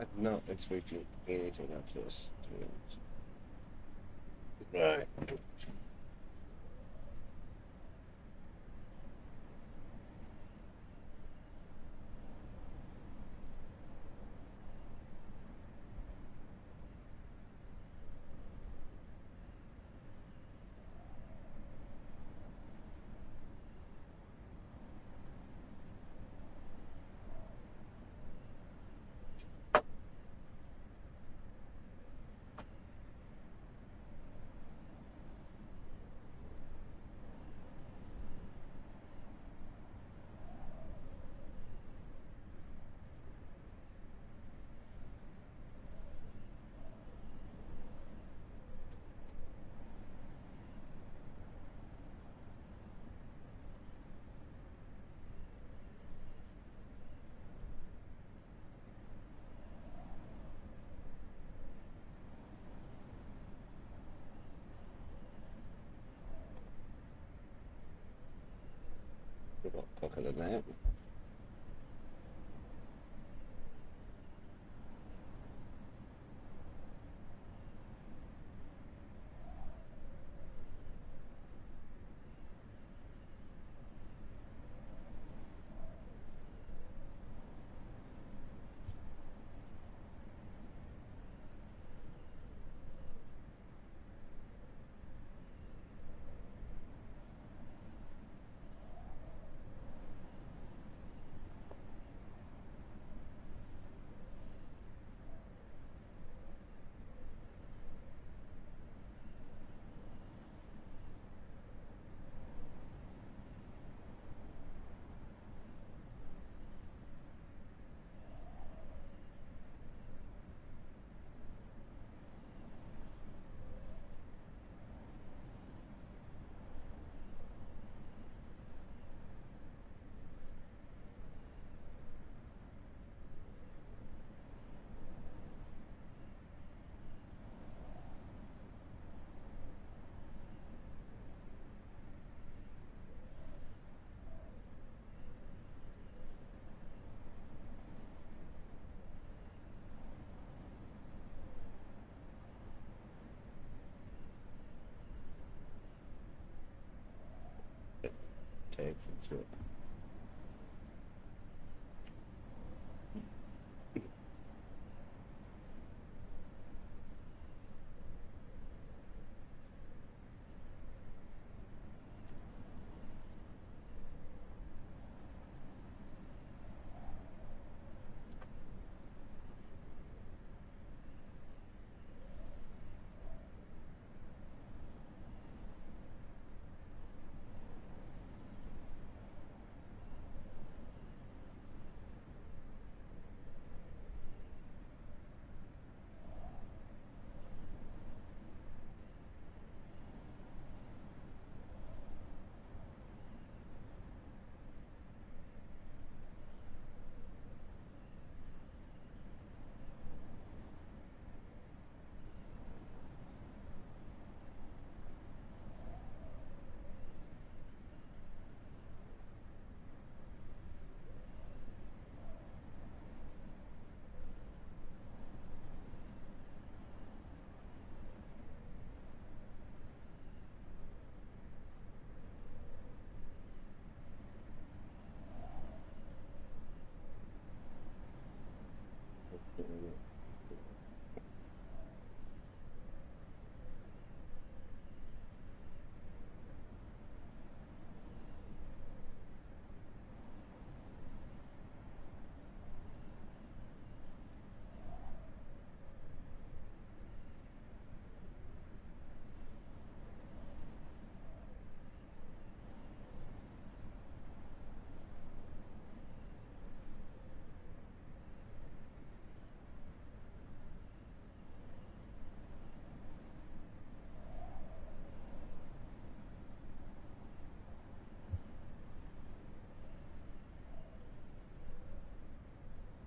I'm not expecting anything after this. Right. A lot quicker than that. Take it.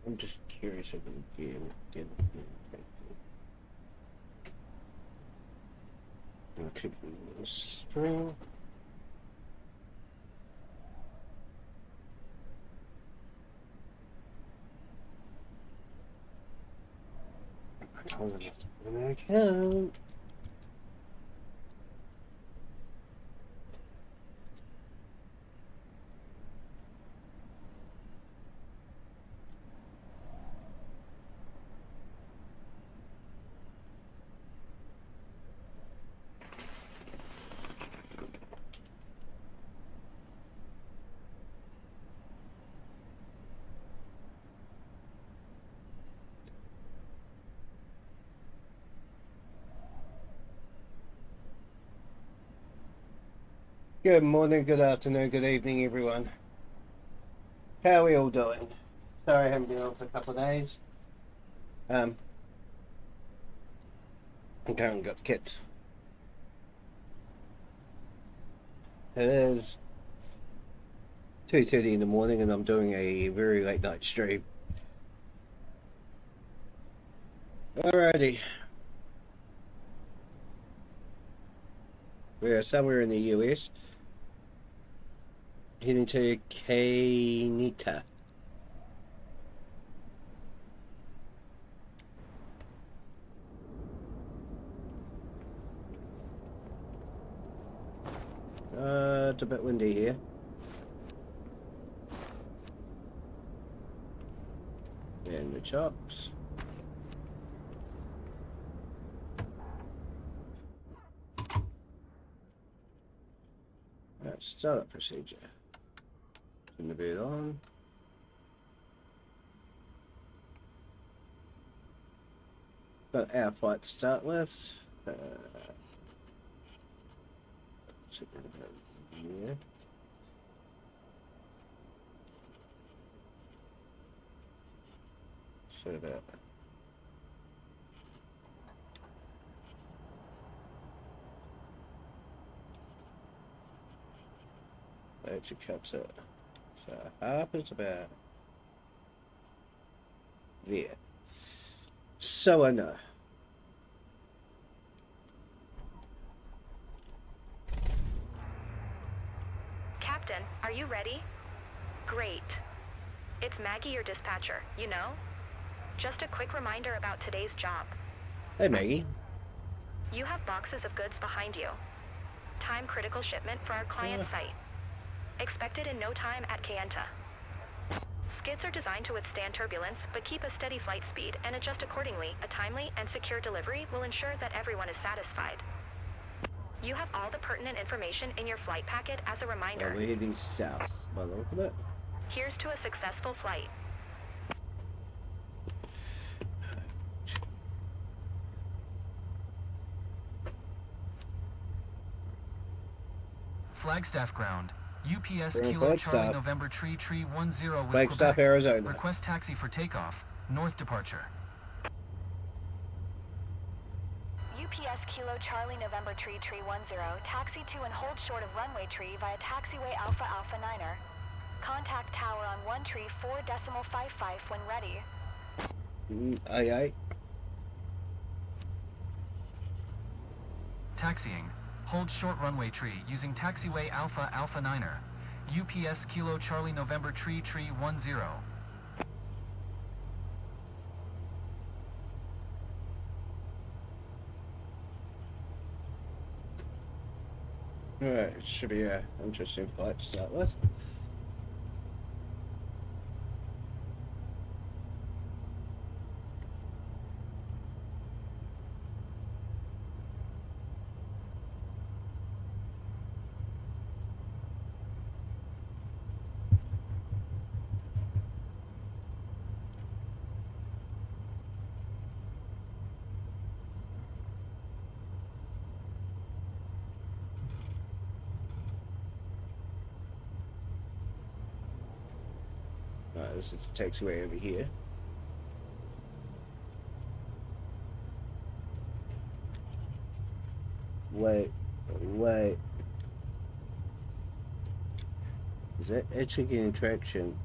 I'm just curious about the game. There could be no string. Account. Good morning, good afternoon, good evening, everyone. How are we all doing? Sorry I haven't been on for a couple of days. I haven't got the kids. It is 2:30 in the morning and I'm doing a very late night stream. Alrighty. We are somewhere in the US. Heading to Kainita. It's a bit windy here. And the chops. Startup procedure. Turn the bed on. Got our flight to start with. Yeah. So that. That actually cuts it. So half is about there. So I know. Captain, are you ready? Great. It's Maggie, your dispatcher, you know? Just a quick reminder about today's job. Hey Maggie. You have boxes of goods behind you. Time-critical shipment for our client site. Expected in no time at Kayenta. Skids are designed to withstand turbulence, but keep a steady flight speed and adjust accordingly. A timely and secure delivery will ensure that everyone is satisfied. You have all the pertinent information in your flight packet as a reminder. We're heading south by the look of it. Here's to a successful flight. Flagstaff ground. UPS We're in Kilo Flagstaff. Charlie November Tree 10 with Flagstaff, Quebec. Arizona. Request taxi for takeoff. North departure. UPS Kilo Charlie November Tree 10, taxi to and hold short of runway tree via taxiway Alpha Alpha Niner. Contact tower on 1 tree 4.55 when ready. Aye aye. Taxiing. Hold short runway tree using taxiway Alpha Alpha Niner. UPS Kilo Charlie November Tree 10. Alright, it should be an interesting flight to start with. This is the taxiway over here. Wait. Is that actually getting traction?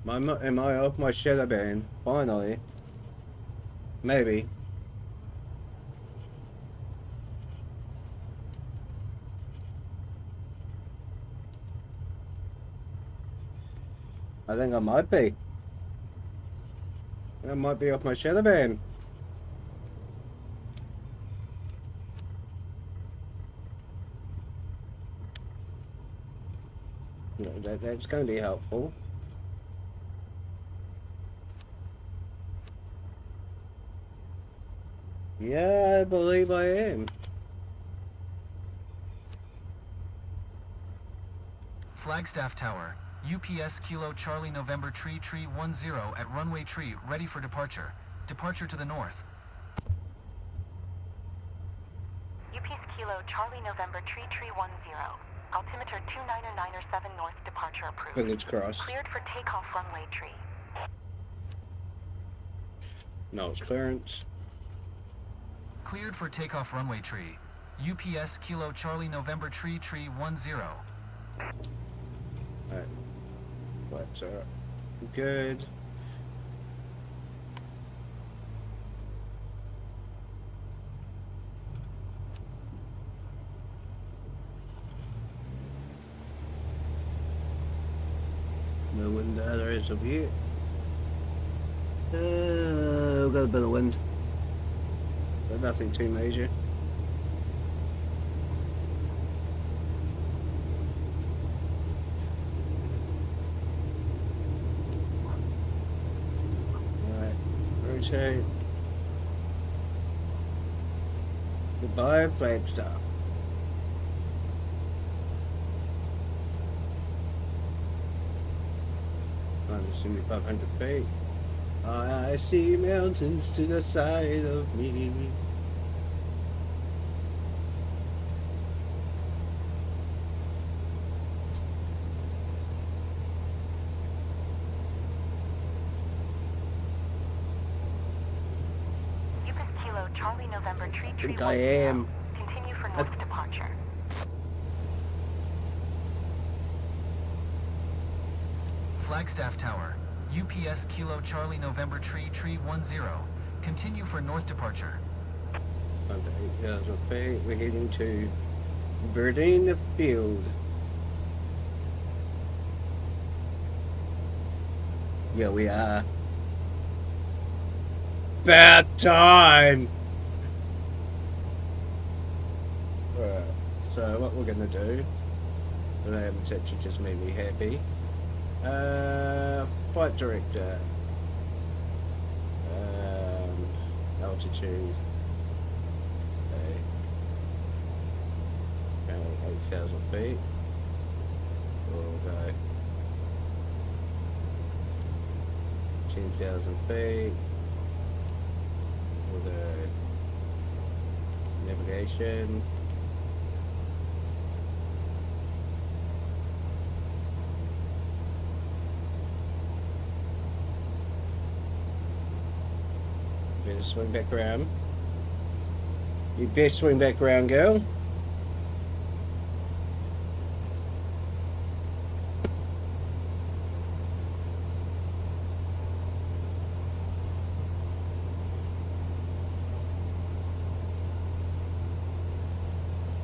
Am I off my shadow band? Finally. Maybe. I think I might be. I might be off my shadow band. That's going to be helpful. Yeah, I believe I am. Flagstaff Tower, UPS Kilo Charlie November Tree 10 at runway tree ready for departure. Departure to the north. UPS Kilo Charlie November Tree 10. Altimeter 29907 north, departure approved. Fingers crossed. Cleared for takeoff runway tree. No, it's clearance. Cleared for takeoff runway tree. UPS Kilo Charlie November Tree 10. Alright. Flaps are good. No wind there is of you. We've got a bit of wind. But nothing too major. Alright, rotate. Goodbye, Flagstaff. Assuming 500 feet. I see mountains to the side of me. UPS Kilo Charlie November Tree I think I am. Continue for north departure. Flagstaff Tower, UPS Kilo Charlie November Tree 10. Continue for north departure. Under 8,000 feet, we're heading to Verdina Field. Yeah, we are. Bad time! Alright, so what we're gonna do, and I haven't actually just made me happy. Flight director. Altitude. Okay, 8,000 feet. We'll go 10,000 feet. We'll go navigation. Better swing back around. You best swing back around, girl.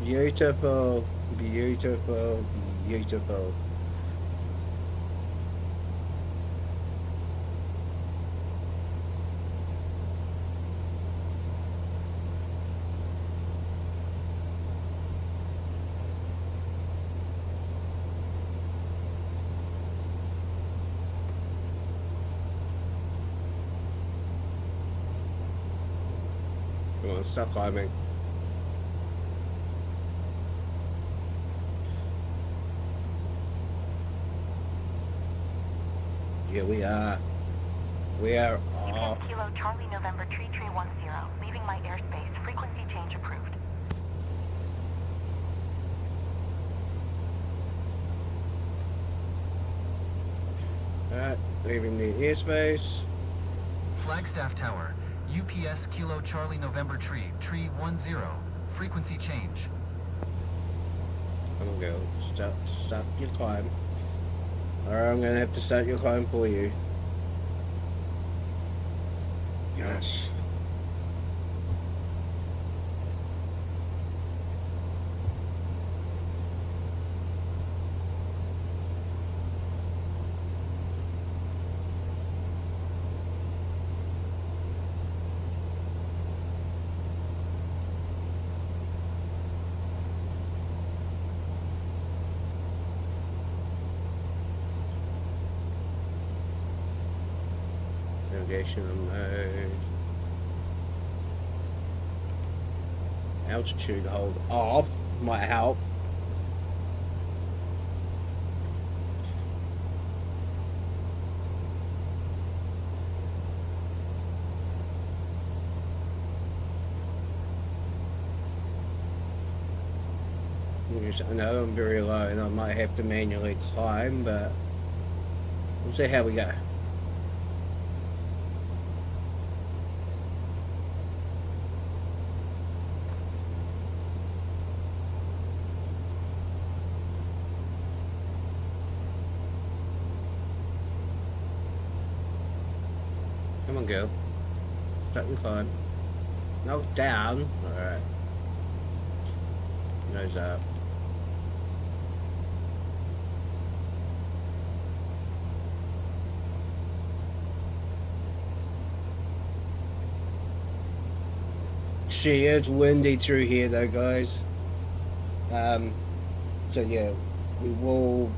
Beautiful, beautiful, beautiful. Come on, stop climbing. Yeah, we are. We are off. UPS Kilo Charlie November Tree 10, leaving my airspace. Frequency change approved. Alright, leaving the airspace. Flagstaff Tower, UPS Kilo Charlie November Tree 10. Frequency change. I'm gonna go start your climb. Or I'm gonna have to start your climb for you. Yes. navigation mode. Altitude hold off might help. I know I'm very low and I might have to manually climb, but we'll see how we go. Come on, girl. Fucking climb. No, down. Alright. Nose up. Gee, it's windy through here though, guys. So yeah, we will.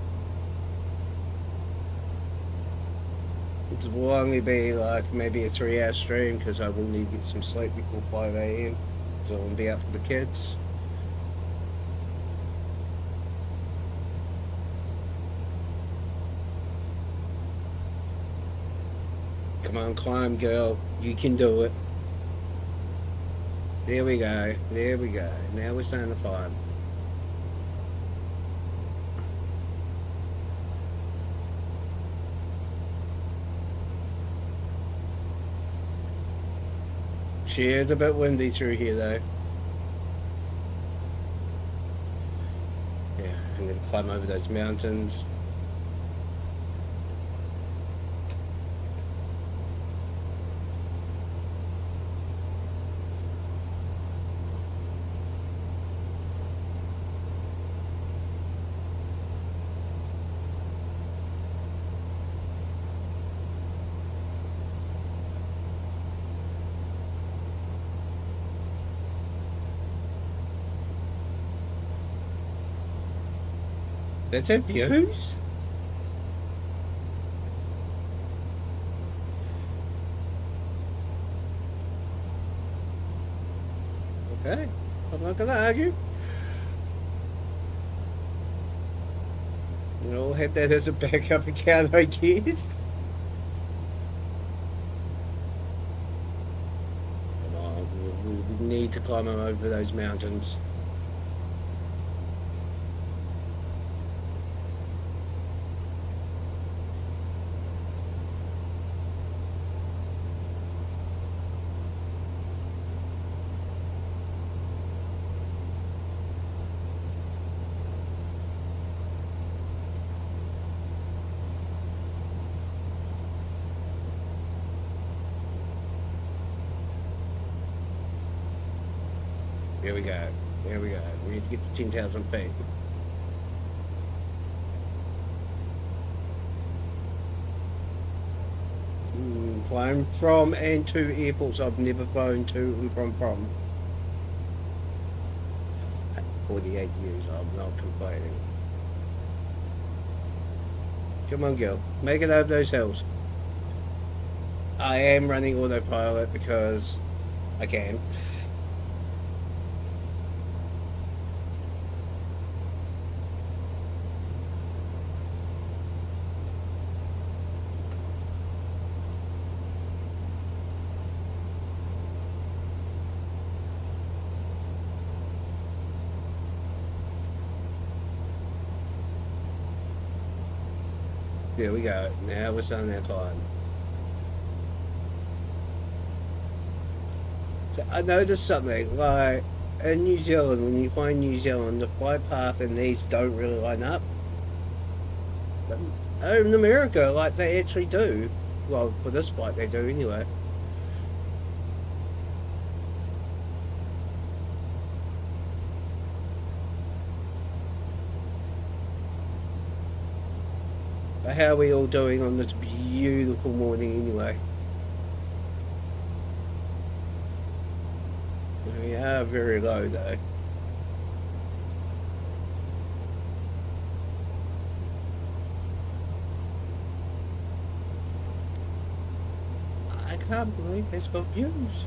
It will only be like maybe a 3-hour stream because I will need to get some sleep before 5 AM. So I'll be up with the kids. Come on, climb, girl. You can do it. There we go. There we go. Now we're starting to climb. It's a bit windy through here though. Yeah, I'm gonna climb over those mountains. That's our views? Okay, I'm not gonna argue. We'll have that as a backup account, I guess. Come on, we need to climb over those mountains. Here we go. Here we go. We need to get to 10,000 feet. Flying from and to airports I've never flown to and from. 48 years, I'm not complaining. Come on, girl. Make it over those hills. I am running autopilot because I can. There we go. Now we're starting our climb. So I noticed something, like in New Zealand, when you find New Zealand, the flight path and these don't really line up. But in America, like they actually do. Well, for this flight they do anyway. But how are we all doing on this beautiful morning anyway? We are very low though. can't believe it's got views.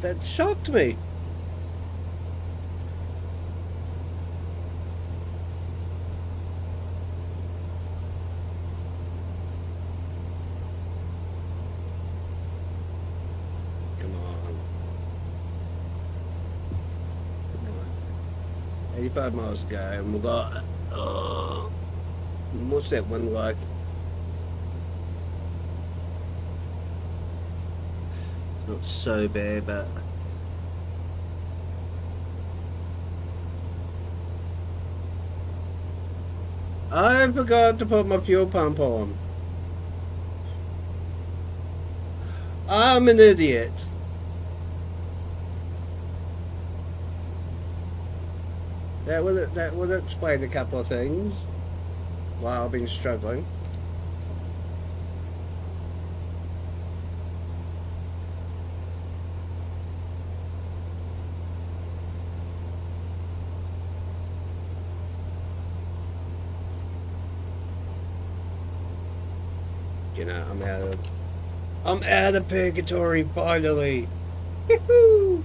That shocked me. Come on. 85 miles to go, and we've got, what's that one like? It's not so bad, but I forgot to put my fuel pump on. I'm an idiot. That would explain a couple of things while I've been struggling. You know, I'm out of purgatory finally. Woohoo!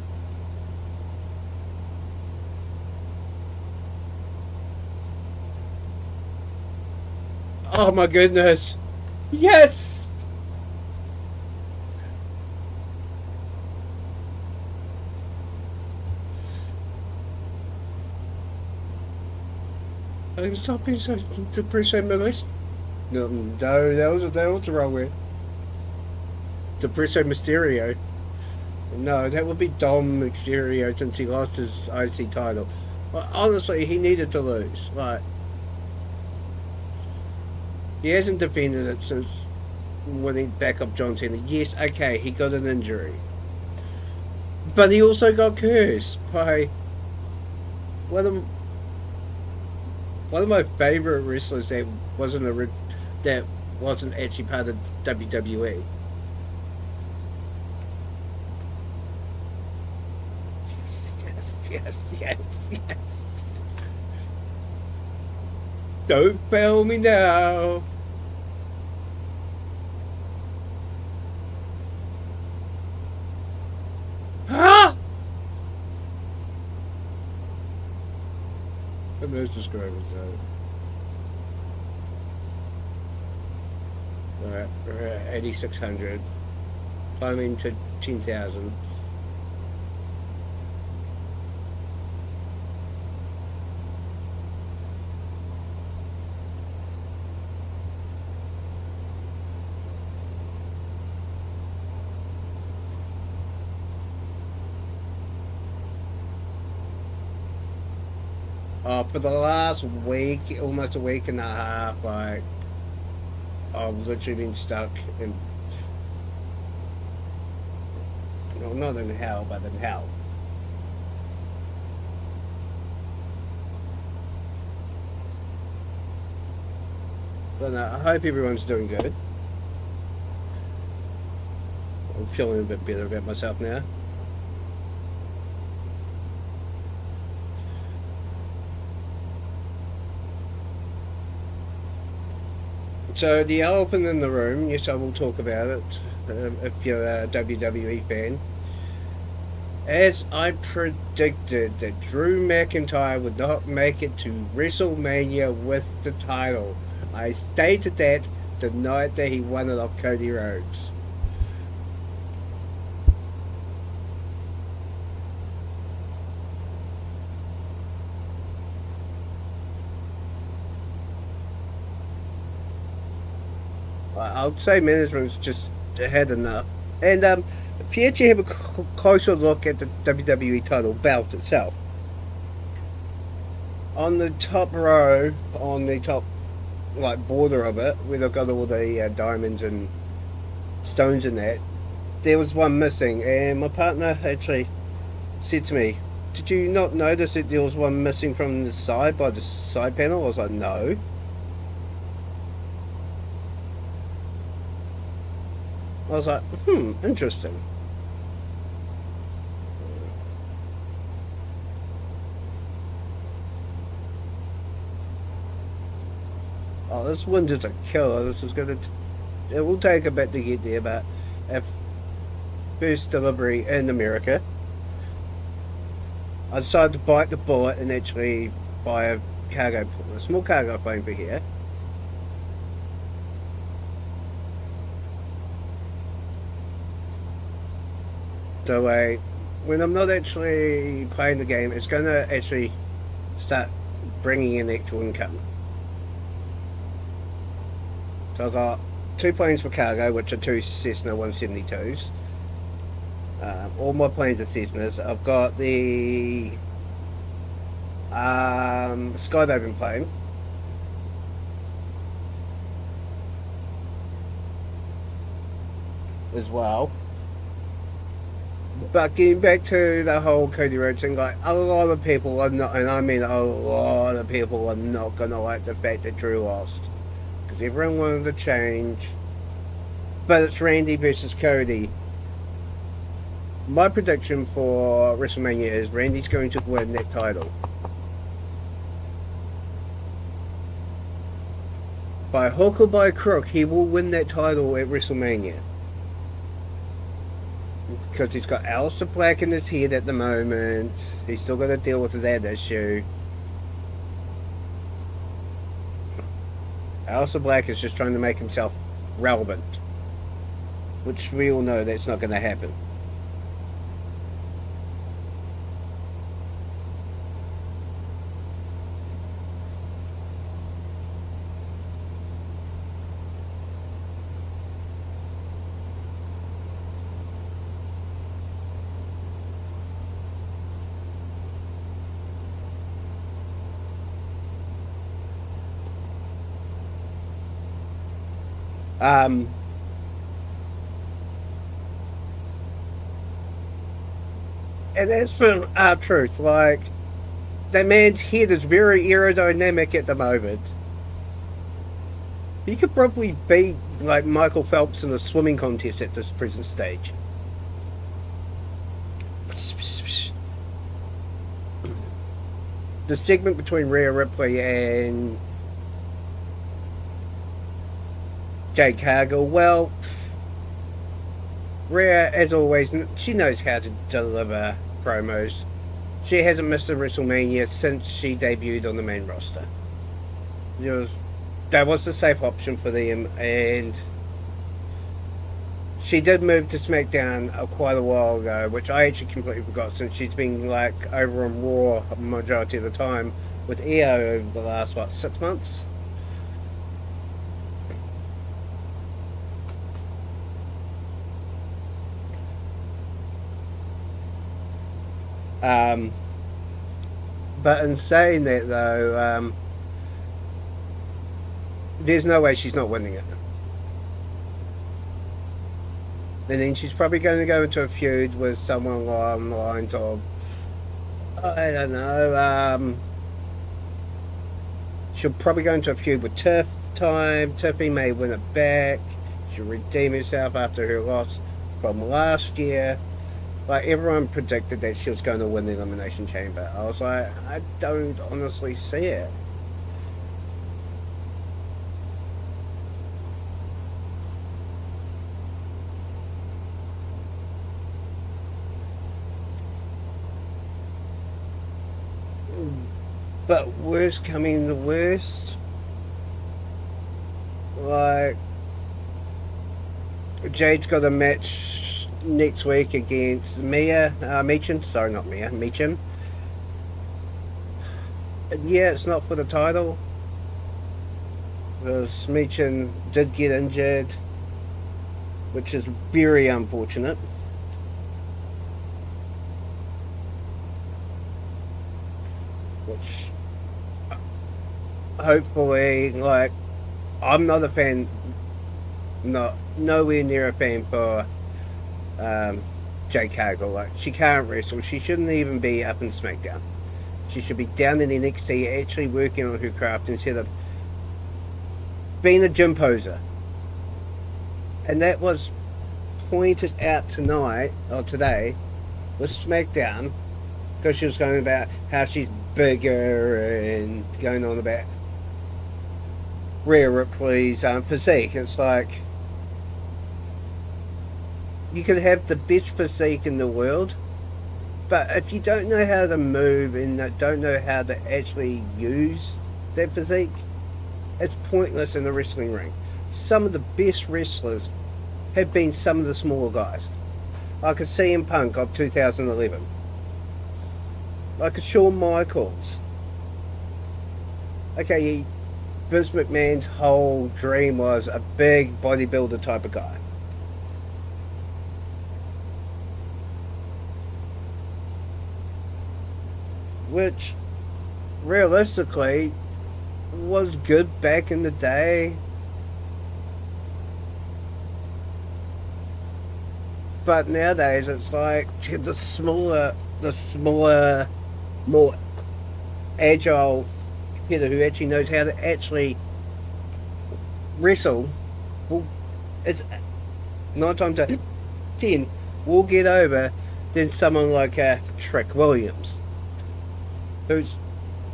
Oh my goodness. Yes! I'm stopping so depressed on my list. No, that was the wrong way. Depresso Mysterio. No, that would be Dom Mysterio since he lost his IC title. Well, honestly, he needed to lose. Like, he hasn't defended it since winning back up John Cena. Yes, okay, he got an injury. But he also got cursed by one of my favorite wrestlers that wasn't actually part of WWE. Yes. Don't fail me now. Huh? And there's the scribe inside. Alright, we're at 8,600. Climbing to 10,000. For the last week, almost a week and a half, like, I've literally been stuck in, no, not in hell, but in hell. But I hope everyone's doing good. I'm feeling a bit better about myself now. So the elephant in the room, yes, I will talk about it if you're a WWE fan. As I predicted that Drew McIntyre would not make it to WrestleMania with the title. I stated that the night that he won it off Cody Rhodes. I would say management's just had enough. And if you actually have a closer look at the WWE title belt itself, on the top row, on the top like border of it, where they've got all the diamonds and stones in that, there was one missing. And my partner actually said to me, "Did you not notice that there was one missing from the side by the side panel?" I was like, "No." I was like, interesting. Oh, this wind is a killer. This is gonna. It will take a bit to get there, but if first delivery in America, I decided to bite the bullet and actually buy a small cargo plane for here. So when I'm not actually playing the game, it's going to actually start bringing in actual income. So I've got 2 planes for cargo, which are 2 Cessna 172s. All my planes are Cessnas. I've got the skydiving plane. As well. But getting back to the whole Cody Rhodes thing, like, a lot of people are not, and I mean a lot of people are not going to like the fact that Drew lost. Because everyone wanted to change. But it's Randy versus Cody. My prediction for WrestleMania is Randy's going to win that title. By hook or by crook, he will win that title at WrestleMania. Because he's got Aleister Black in his head at the moment. He's still got to deal with that issue. Aleister Black is just trying to make himself relevant. Which we all know that's not going to happen. And as for R-Truth, like, that man's head is very aerodynamic at the moment. He could probably beat, like, Michael Phelps in a swimming contest at this present stage. The segment between Rhea Ripley and Jade Cargill, well, Rhea, as always, she knows how to deliver promos. She hasn't missed a WrestleMania since she debuted on the main roster. That was the safe option for them, and she did move to SmackDown quite a while ago, which I actually completely forgot, since she's been like over on Raw majority of the time with Io over the last 6 months. But in saying that though, there's no way she's not winning it. And then she's probably going to go into a feud with someone along the lines of, I don't know, she'll probably go into a feud with Tiff time. Tiffy may win it back. She'll redeem herself after her loss from last year. Like, everyone predicted that she was going to win the Elimination Chamber. I was like, I don't honestly see it. But worst coming to worst, like, Jade's got a match next week against Meechin. Sorry, not Mia, Meechin. Yeah, it's not for the title, because Meechin did get injured, which is very unfortunate. Which, hopefully, like, I'm not a fan, nowhere near a fan for Jade Cargill. Like, she can't wrestle. She shouldn't even be up in SmackDown. She should be down in NXT actually working on her craft instead of being a gym poser. And that was pointed out today with SmackDown, because she was going about how she's bigger and going on about Rhea Ripley's physique. It's like you could have the best physique in the world, but if you don't know how to move and don't know how to actually use that physique, it's pointless in the wrestling ring. Some of the best wrestlers have been some of the smaller guys, like a CM Punk of 2011, like a Shawn Michaels. Okay, Vince McMahon's whole dream was a big bodybuilder type of guy. Which, realistically, was good back in the day. But nowadays, it's like the smaller, more agile competitor who actually knows how to actually wrestle. Well, it's 9 times out of 10 will get over than someone like Trick Williams, who's,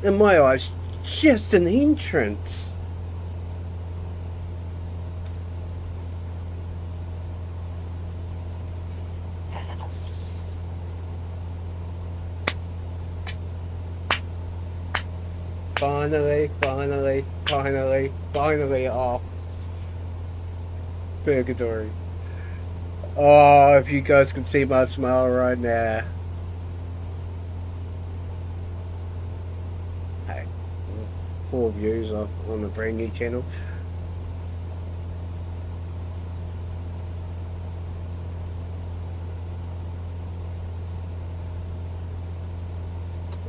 in my eyes, just an entrance. Finally, oh, purgatory. Oh, if you guys can see my smile right now. Hey, 4 views on a brand new channel.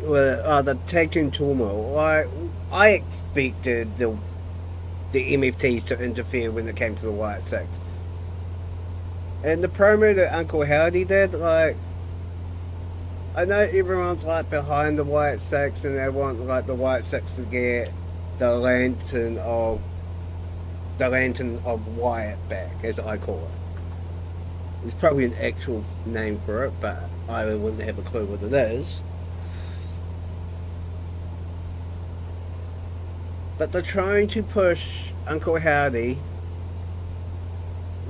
Well, the tag team turmoil. I expected the MFTs to interfere when it came to the White Six. And the promo that Uncle Howdy did, like, I know everyone's like behind the White Six and they want like the White Six to get the Lantern of Wyatt back, as I call it. There's probably an actual name for it, but I wouldn't have a clue what it is. But they're trying to push Uncle Howdy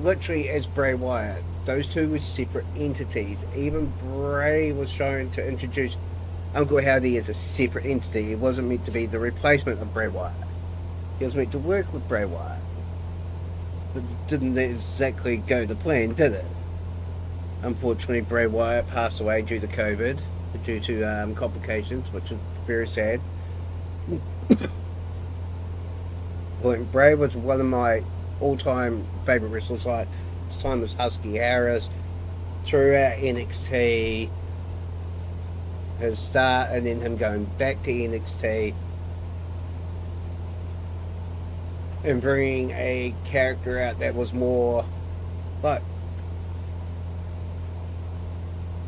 literally as Bray Wyatt. Those two were separate entities. Even Bray was trying to introduce Uncle Howdy as a separate entity. It wasn't meant to be the replacement of Bray Wyatt. He was meant to work with Bray Wyatt. But it didn't exactly go to plan, did it? Unfortunately, Bray Wyatt passed away due to COVID, due to complications, which is very sad. Well, Bray was one of my all-time favourite wrestlers, like his time as Husky Harris, throughout NXT, his start, and then him going back to NXT, and bringing a character out that was more like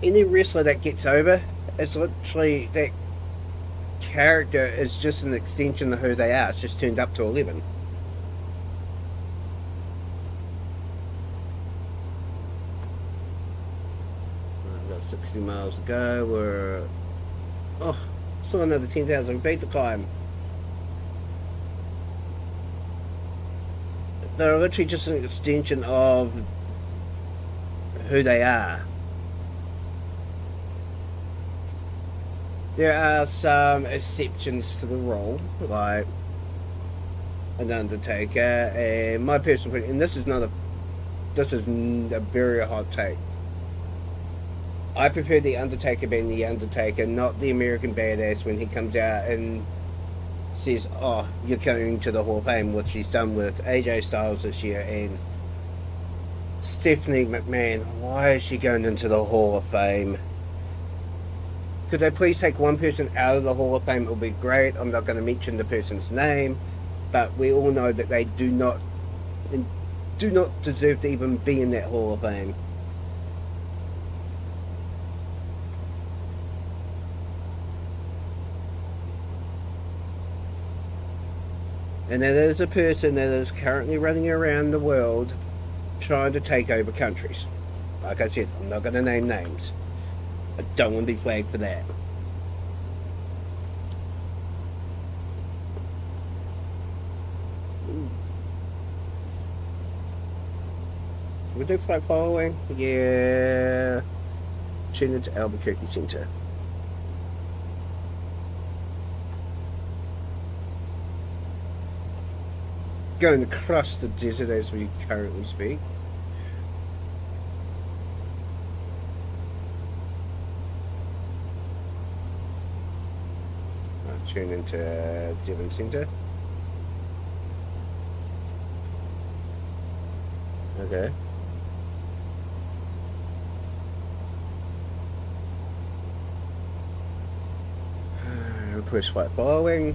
any wrestler that gets over, it's literally that character is just an extension of who they are. It's just turned up to 11. I've got 60 miles to go. We're still another 10,000 feet to climb. They're literally just an extension of who they are. There are some exceptions to the rule, like an Undertaker, and my personal opinion, and this is a very hot take. I prefer the Undertaker being the Undertaker, not the American Badass when he comes out and says, "Oh, you're going to the Hall of Fame," which he's done with AJ Styles this year, and Stephanie McMahon. Why is she going into the Hall of Fame? Could they please take one person out of the Hall of Fame? It would be great. I'm not going to mention the person's name, but we all know that they do not deserve to even be in that Hall of Fame. And that is a person that is currently running around the world trying to take over countries. Like I said, I'm not going to name names. I don't want to be flagged for that. we do flight following? Yeah. Tune into Albuquerque Center. Going across the desert as we currently speak. I'll tune into Devon Center. Okay. Request flight following.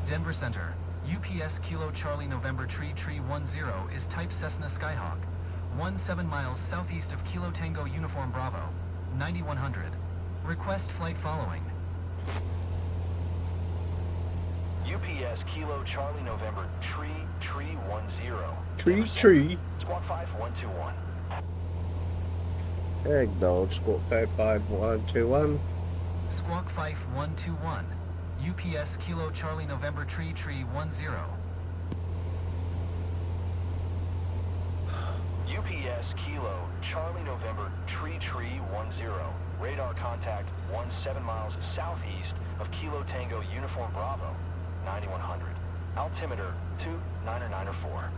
Denver Center. UPS Kilo Charlie November Tree 10 is type Cessna Skyhawk. 17 miles southeast of Kilo Tango Uniform Bravo. 9100. Request flight following. UPS Kilo Charlie November Tree 10. Tree. Squawk 5121. Acknowledge squawk code 5121. Squawk 5121. UPS Kilo Charlie November Tree 10. UPS Kilo Charlie November Tree 10. Radar contact 17 miles southeast of Kilo Tango Uniform Bravo. 9100. Altimeter 2994.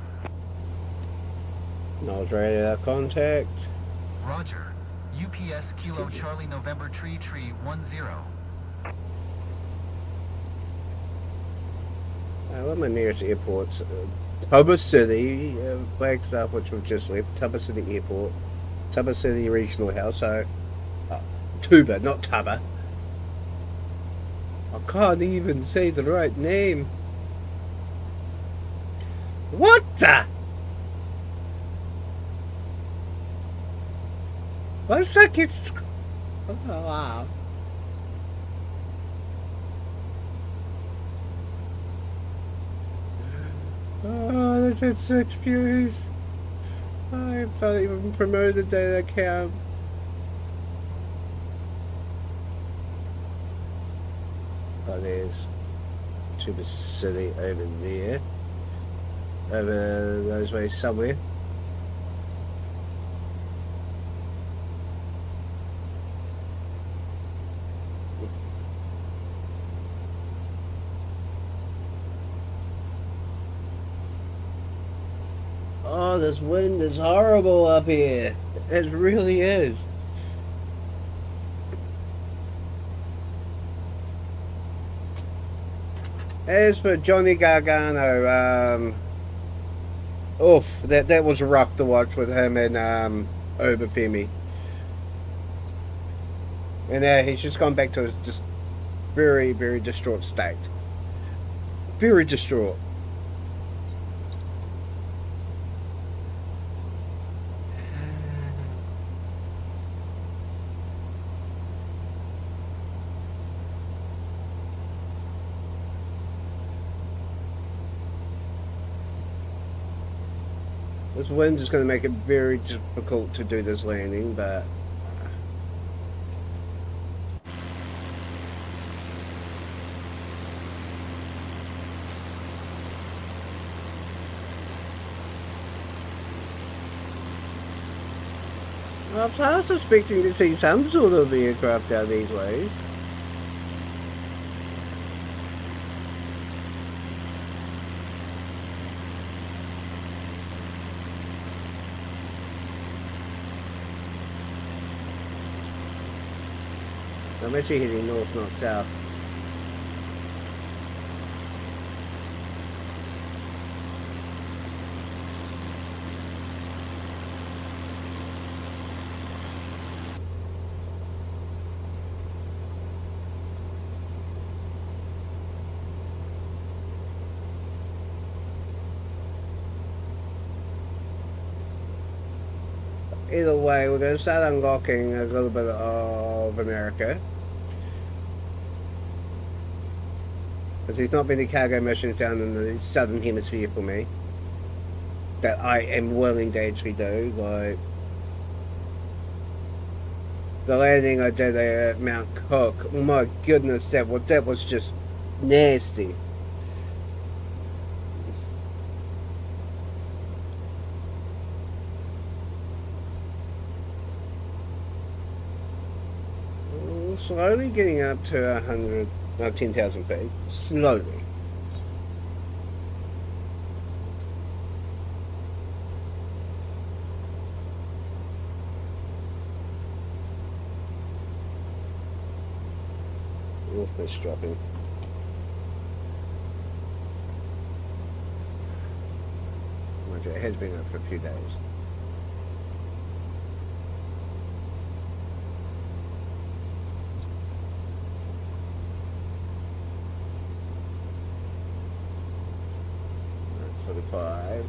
Acknowledge radar contact. Roger. UPS Kilo Charlie November Tree 10. What are my nearest airports? Tuba City, Flagstaff, which we've just left. Tuba City Airport. Tuba City Regional House. So, Tuba, not Tuba. I can't even say the right name. What the? What's that kid's... Oh, wow. Oh, this had 6 views. I've not even promoted that account. Oh, there's Tuba City over there. Over those ways somewhere. Oh, this wind is horrible up here. It really is. As for Johnny Gargano, oof, that was rough to watch with him and Obafemi. And he's just gone back to his just very, very distraught state. Very distraught. This wind is going to make it very difficult to do this landing, but I was expecting to see some sort of aircraft out these ways. I'm actually heading north, not south. Either way, we're going to start unlocking a little bit of America. Because there's not many cargo missions down in the southern hemisphere for me that I am willing to actually do. Like the landing I did at Mount Cook. Oh my goodness, that was just nasty. slowly getting up to 10,000 feet. Slowly. Wolfman's dropping. Mind you, it has been up for a few days. That's 45.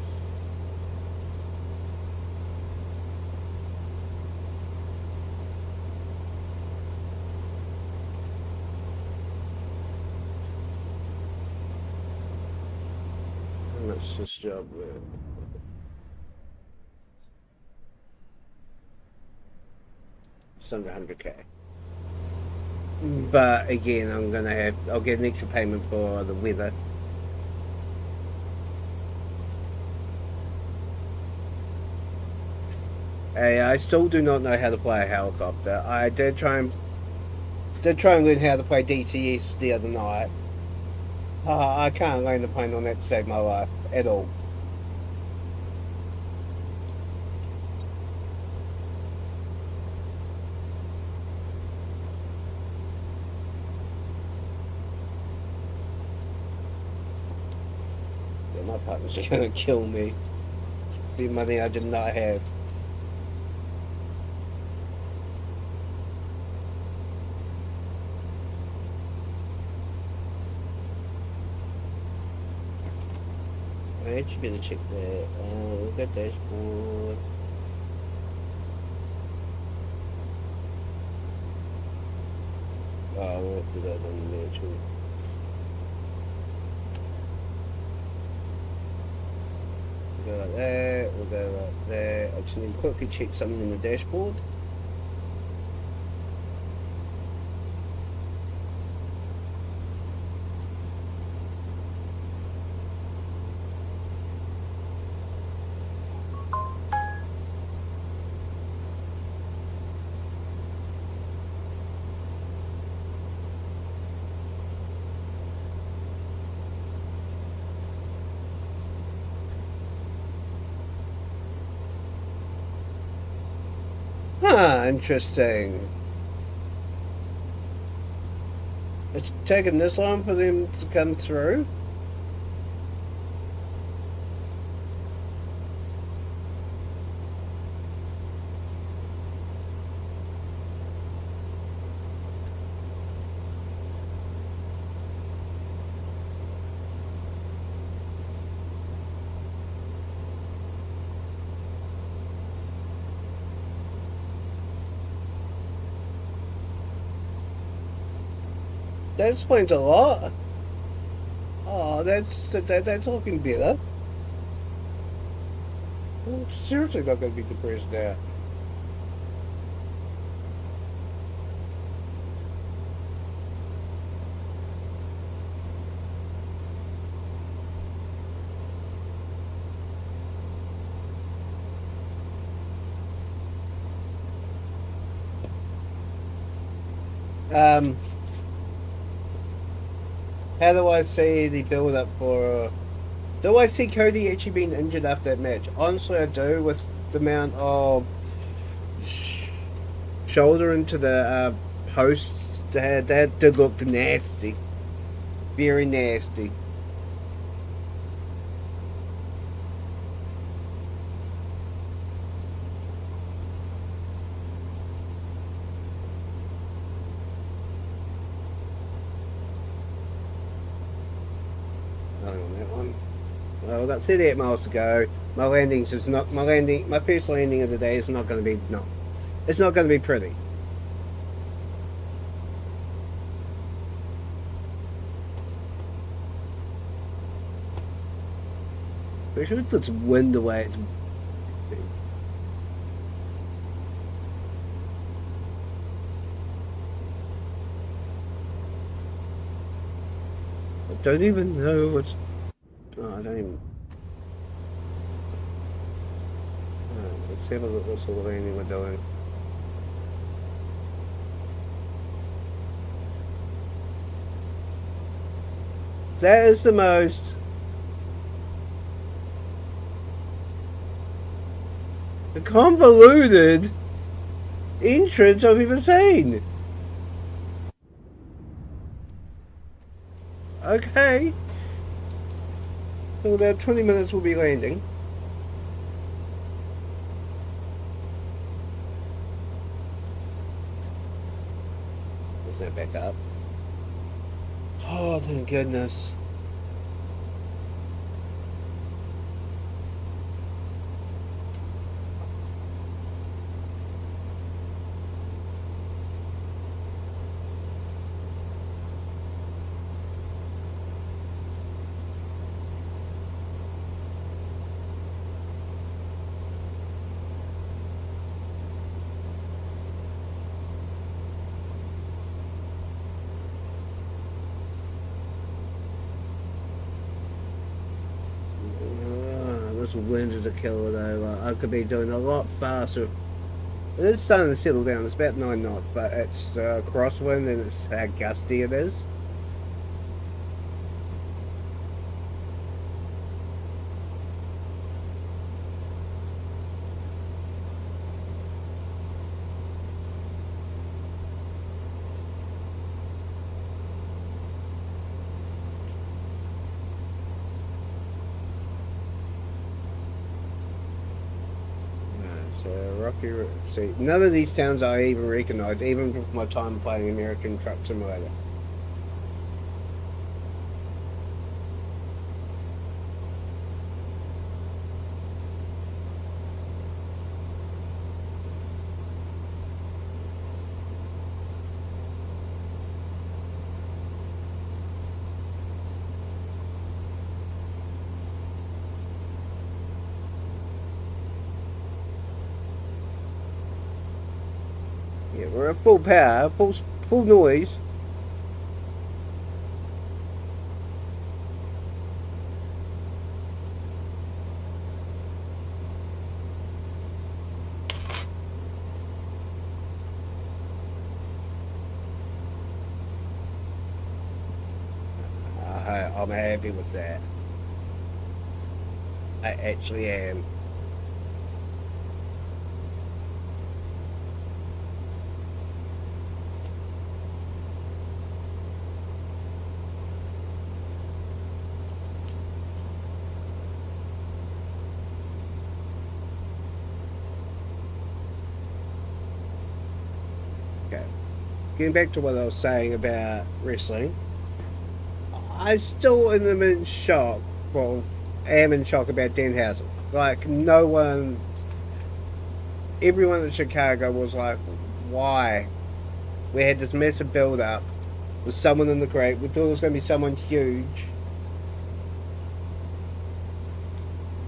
How much this job worth? It's under 100k. But again, I'll get an extra payment for the weather. Hey, I still do not know how to play a helicopter. I did try and learn how to play DCS the other night. I can't land a plane on that to save my life at all. Yeah, my partners are gonna kill me. The money I did not have. I should be able to check that. Look at dashboard. Oh, we'll have to do that on the actually. We'll go like that, we'll go like that. I just need to quickly check something in the dashboard. Interesting. It's taken this long for them to come through? That explains a lot. Oh, that's looking better. I'm seriously not going to be depressed now. How do I see the build up for... Do I see Cody actually being injured after that match? Honestly, I do, with the amount of shoulder into the posts. That did look nasty. Very nasty. Well, I've got 38 miles to go. My first landing of the day is not going to be, no. It's not going to be pretty. Especially with this wind away. It's... I don't even know what's... Oh, I don't even... Oh, let's have a look what sort of landing we're doing. That is the most convoluted entrance I've ever seen. Okay. In about 20 minutes we'll be landing. Let's not back up. Oh, thank goodness. This wind is a killer though. Like, I could be doing a lot faster. It is starting to settle down. It's about 9 knots, but it's crosswind and it's how gusty it is. Rocky. See, none of these towns I even recognise, even from my time playing American Truck Simulator. Yeah, we're at full power, full noise. I'm happy with that. I actually am. Okay. Getting back to what I was saying about wrestling. I still am in shock. Well, am in shock about Danhausen. Like, everyone in Chicago was like, why? We had this massive build up with someone in the crate. We thought it was going to be someone huge.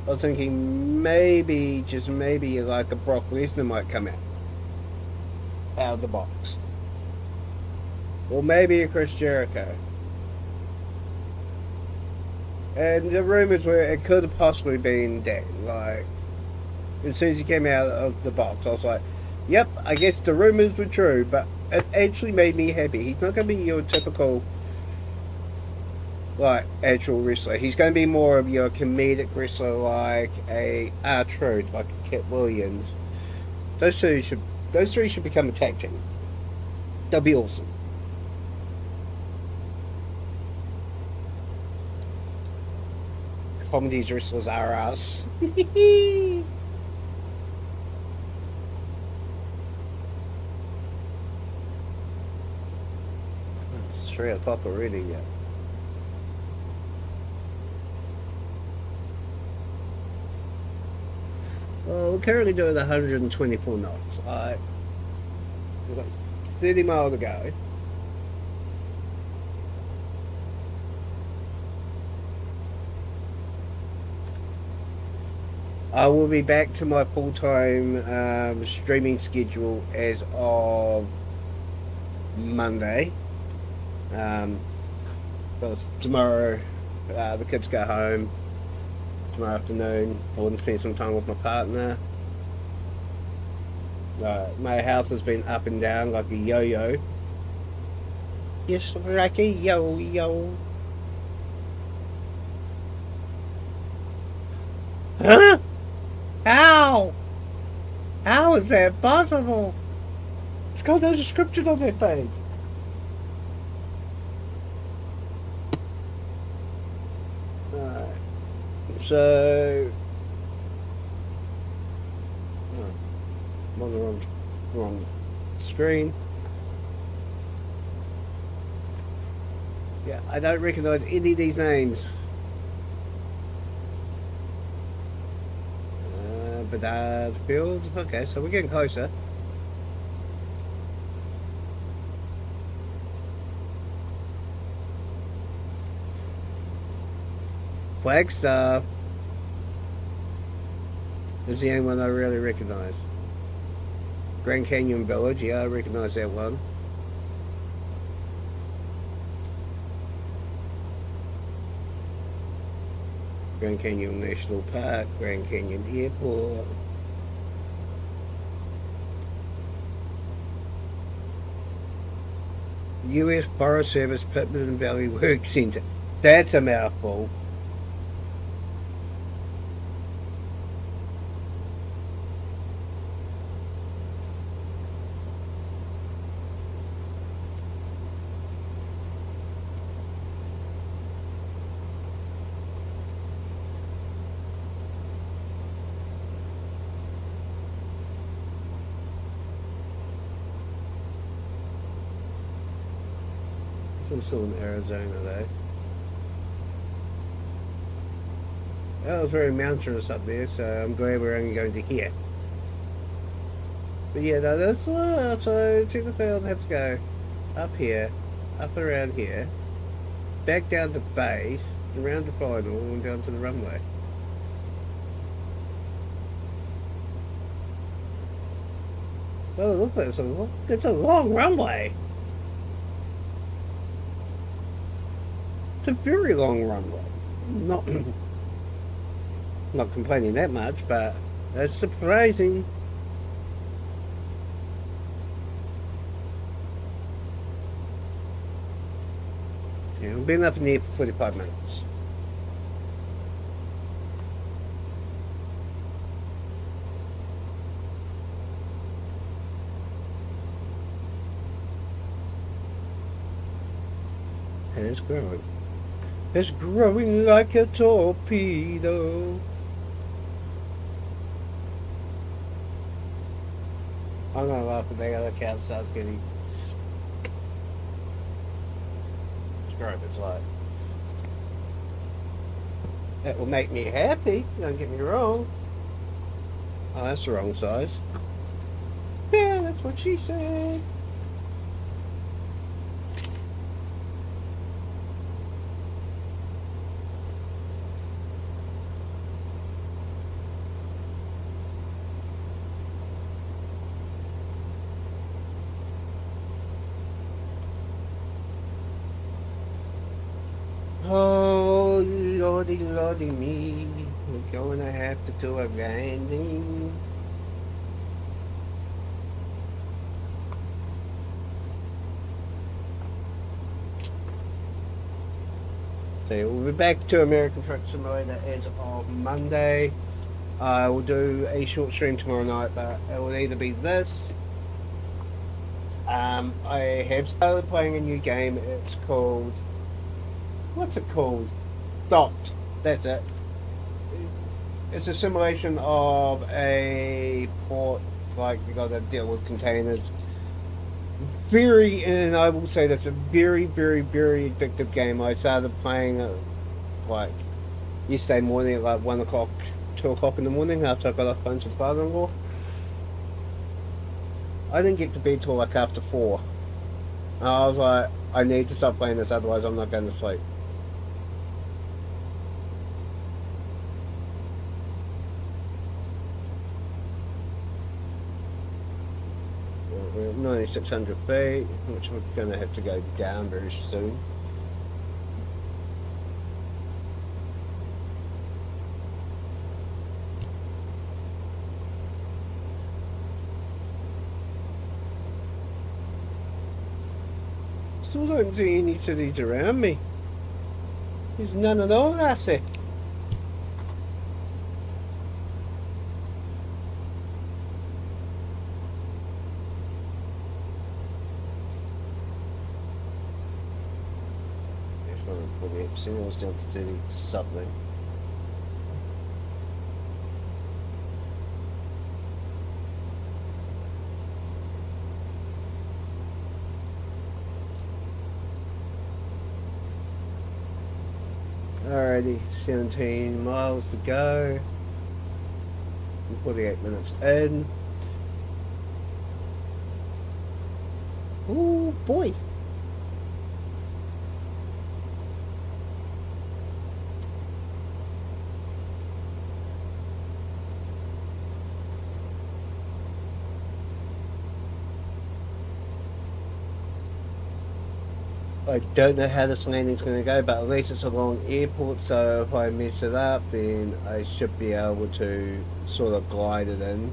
I was thinking maybe, just maybe, like a Brock Lesnar might come out of the box. Or maybe a Chris Jericho. And the rumours were it could have possibly been Dan. Like, as soon as he came out of the box, I was like, yep, I guess the rumours were true, but it actually made me happy. He's not going to be your typical, like, actual wrestler. He's going to be more of your comedic wrestler, like a R-Truth, like a Kit Williams. Those three should become a tag team. They'll be awesome. Comedy's wrestlers are us. It's 3 o'clock already, yeah. Well, we're currently doing 124 knots. We've got 30 miles to go. I will be back to my full-time streaming schedule as of Monday. Because tomorrow the kids go home. Tomorrow afternoon I want to spend some time with my partner. My health has been up and down like a yo-yo. Yes, like a yo-yo. Huh? How? How is that possible? It's got no description on that page. Alright. So... I'm on the wrong screen. Yeah, I don't recognise any of these names. Bedard Field. Okay, so we're getting closer. Flagstaff is the only one I really recognise. Grand Canyon Village, yeah, I recognise that one. Grand Canyon National Park, Grand Canyon Airport. U.S. Forest Service Pittman Valley Work Center. That's a mouthful. I'm still in Arizona though. Well, it's very mountainous up there, so I'm glad we're only going to here. But yeah, no, that's so technically I'll have to go up here, up around here, back down to base, around the final, and down to the runway. Well, look, it's a long runway. It's a very long runway. Not complaining that much, but that's surprising. Yeah, we've been up in the air for 45 minutes. And it's growing. It's growing like a torpedo. I'm gonna laugh when the other cat starts getting. Describe its life. That will make me happy, don't get me wrong. Oh, that's the wrong size. Yeah, that's what she said. Oh, lordy, lordy me. We're going to have to do a landing. So we'll be back to American Truck Simulator as of Monday. I will do a short stream tomorrow night, but it will either be this. I have started playing a new game. It's called... What's it called? Docked. That's it. It's a simulation of a port, like you got to deal with containers. And I will say that's a very, very, very addictive game. I started playing it like yesterday morning at like 1 o'clock, 2 o'clock in the morning after I got off lunch with father-in-law. I didn't get to bed till like after 4. And I was like, I need to stop playing this, otherwise I'm not going to sleep. We're at 9,600 feet, which we're going to have to go down very soon. Still don't see any cities around me. There's none at all, I see. signals down to do something. Alrighty, 17 miles to go. 48 minutes in. Oh boy. I don't know how this landing's going to go, but at least it's a long airport, so if I mess it up, then I should be able to sort of glide it in.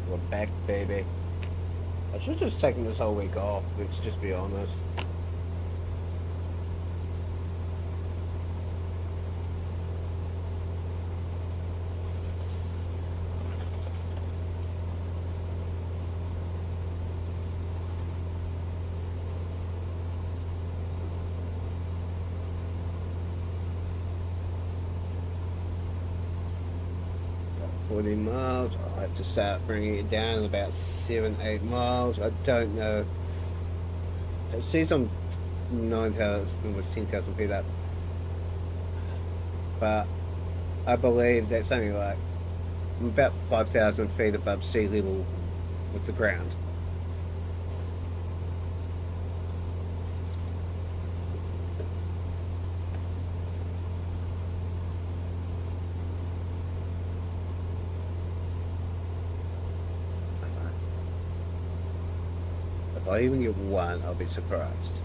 We're back, baby. I should have just taken this whole week off, let's just be honest. About 40 miles. I have to start bringing it down about 7-8 miles. I don't know. It says I'm 9,000, almost 10,000 feet up, but I believe that's only like about 5,000 feet above sea level with the ground. If I even get one, I'll be surprised.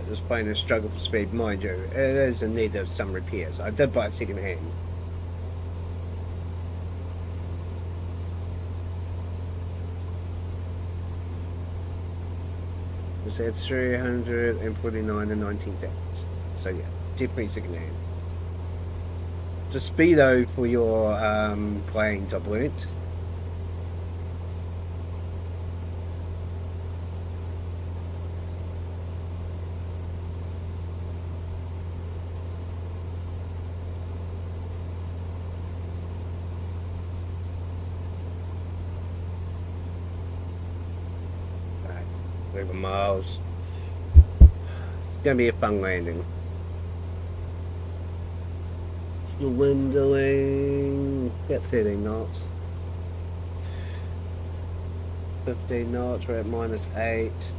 This plane is struggle for speed, mind you. It is in need of some repairs. I did buy it second hand. It's at 349 and 19,000. So yeah, definitely second hand. The speedo for your planes I've learnt. Right, 11 miles. It's gonna be a fun landing. The wind doing about 13 knots. 15 knots, we're at -8.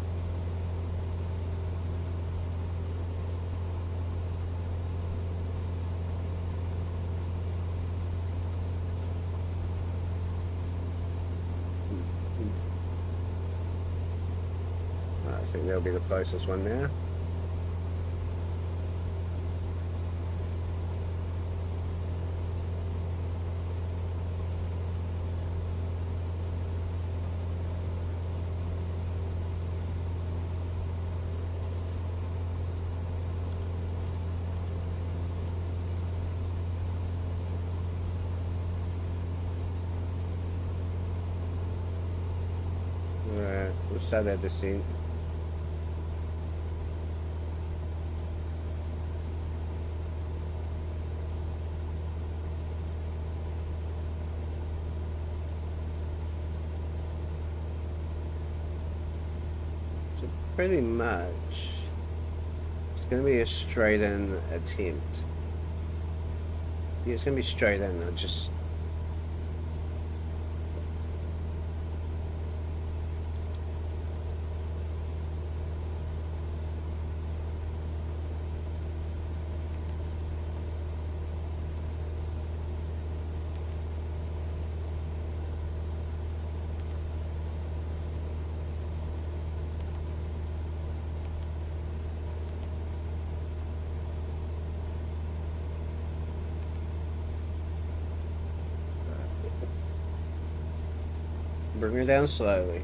I think that'll be the closest one now. Alright, we'll start our descent. So pretty much, it's going to be a straight in attempt. Yeah, it's going to be straight in, I just... Bring her down slowly.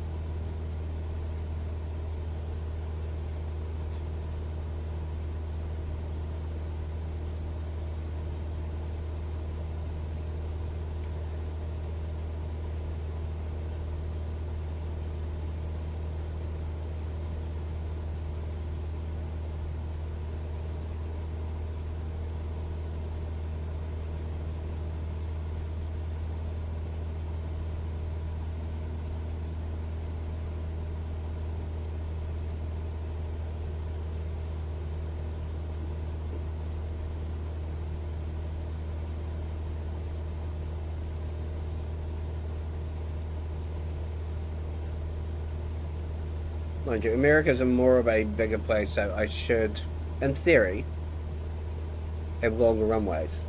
Mind you, America's more of a bigger place, so I should, in theory, have longer runways.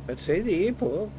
Let's see the airport.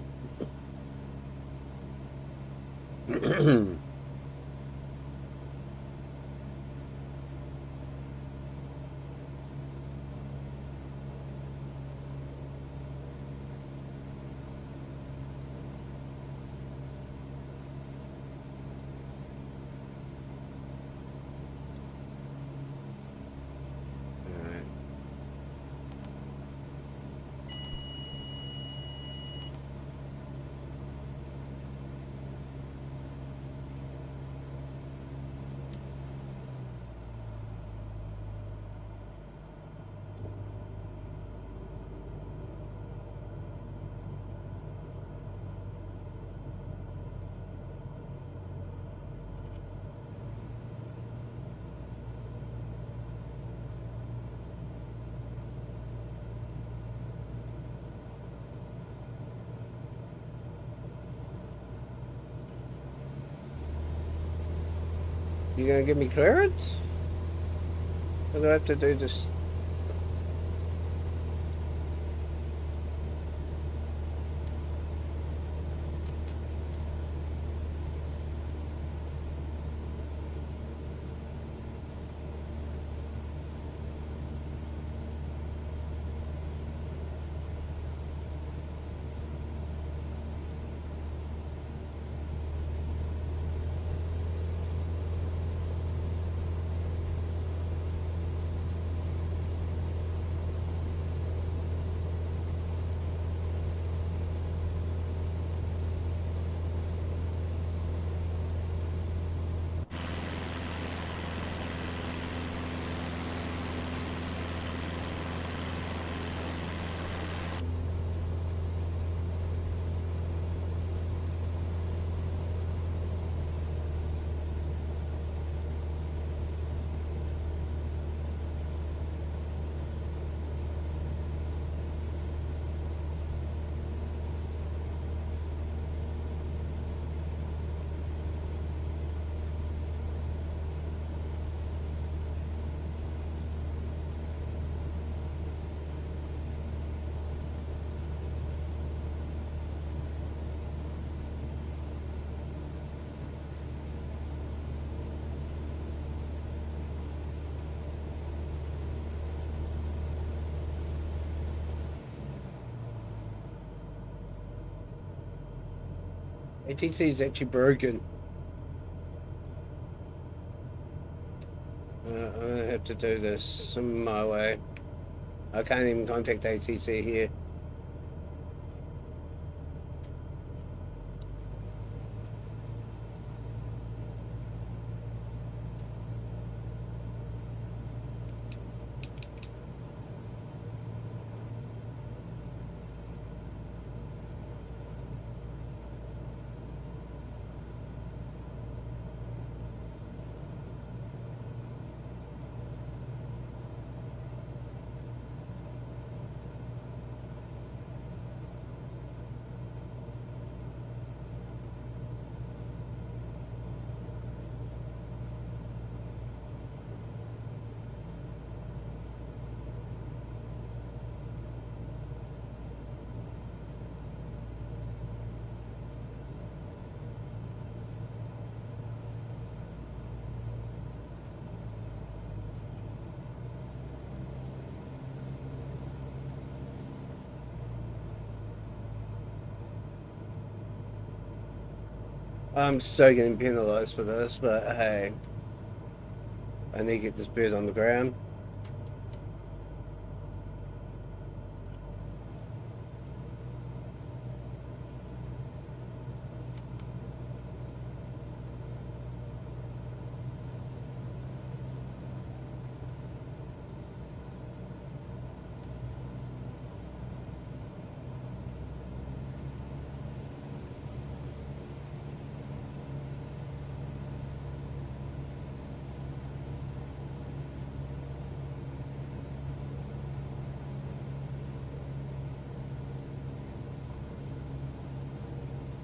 You gonna give me clearance? Or do I have to do this? ATC is actually broken. I'm gonna have to do this my way. I can't even contact ATC here. I'm so getting penalised for this, but hey, I need to get this bird on the ground.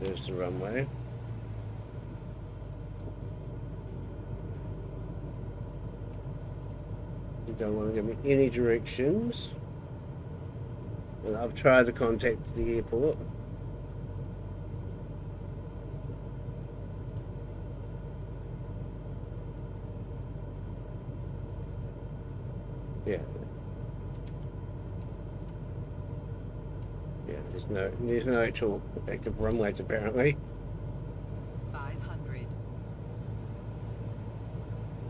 There's the runway. You don't want to give me any directions. And I've tried to contact the airport. Yeah. Yeah, there's no actual active runways apparently. 500.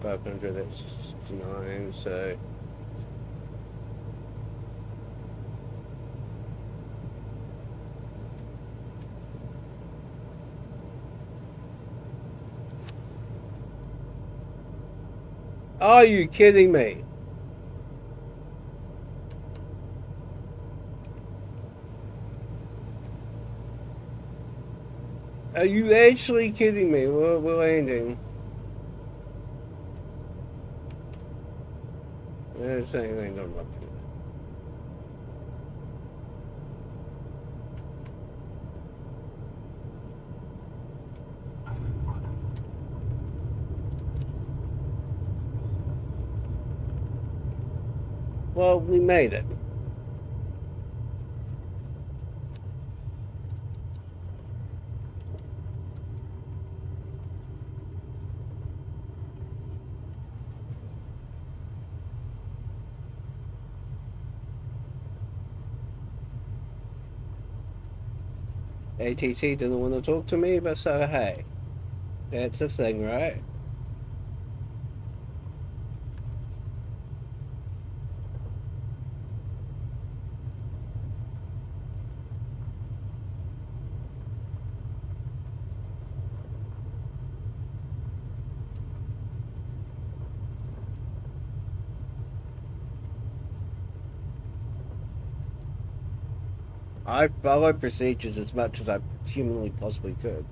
500, that's 69, so... Are you kidding me? Are you actually kidding me? We're landing. They're saying they don't want to. Well, we made it. ATT didn't want to talk to me, but so hey, that's the thing, right? I followed procedures as much as I humanly possibly could.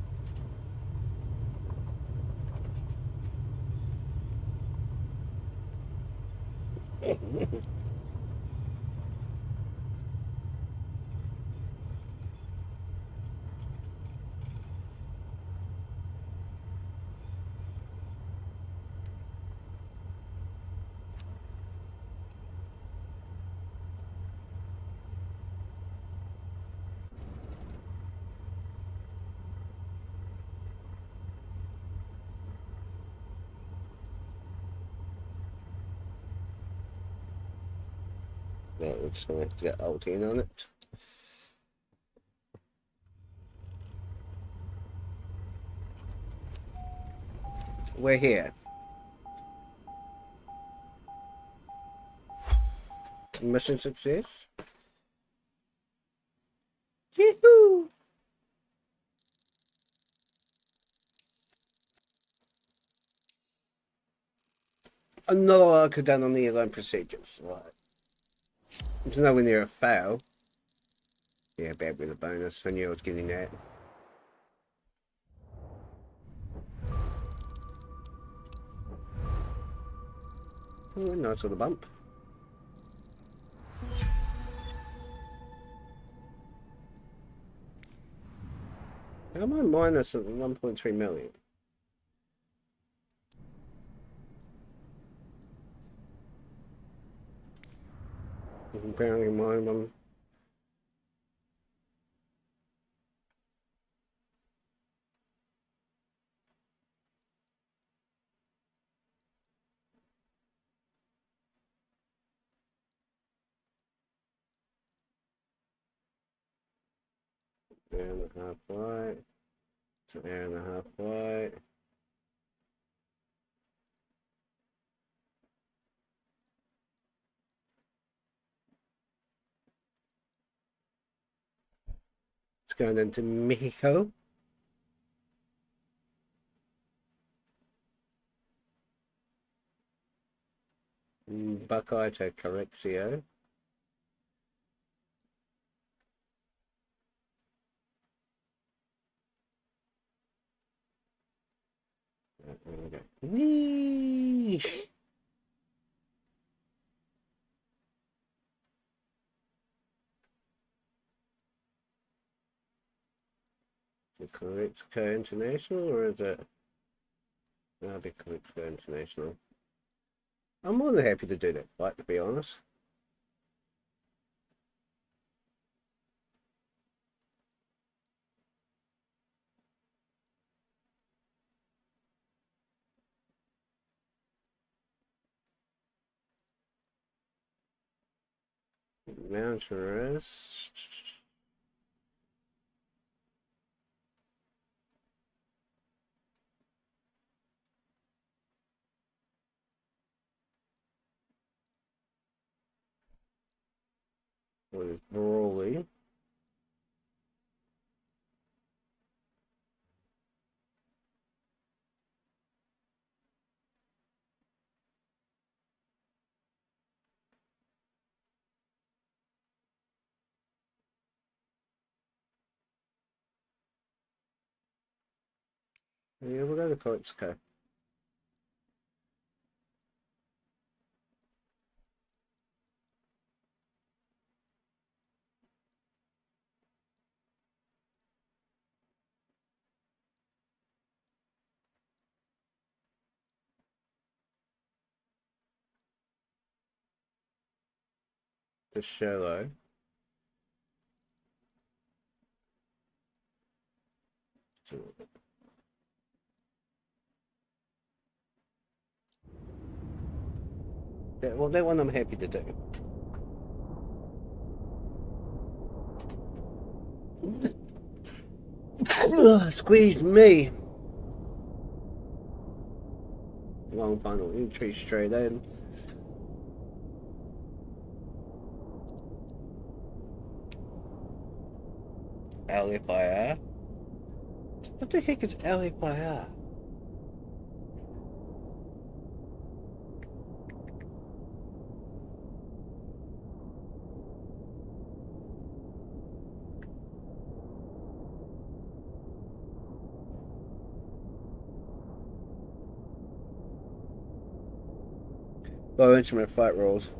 No, we're just gonna have to get Alt in on it. We're here. Mission success. Yee-hoo! Another one I could have done on the airline procedures. Right. It's nowhere near a fail. Yeah, bad with a bonus. I knew I was getting that. Oh, nice little bump. How am I minus 1.3 million? Apparently mine one. Hour and a half flight. It's an hour and a half flight. It's going into Mexico. Buckeye to Correccio. There we go. Whee! The Correccio International, or is it? That'll be Correccio International. I'm more than happy to do that flight, to be honest. Mountain Rest. What is Brawley? Yeah, we'll go to Corexco. The Shallow. Well, that one I'm happy to do. Squeeze me. Long final entry straight in. LFIR. What the heck is LFIR? Low instrument flight rules.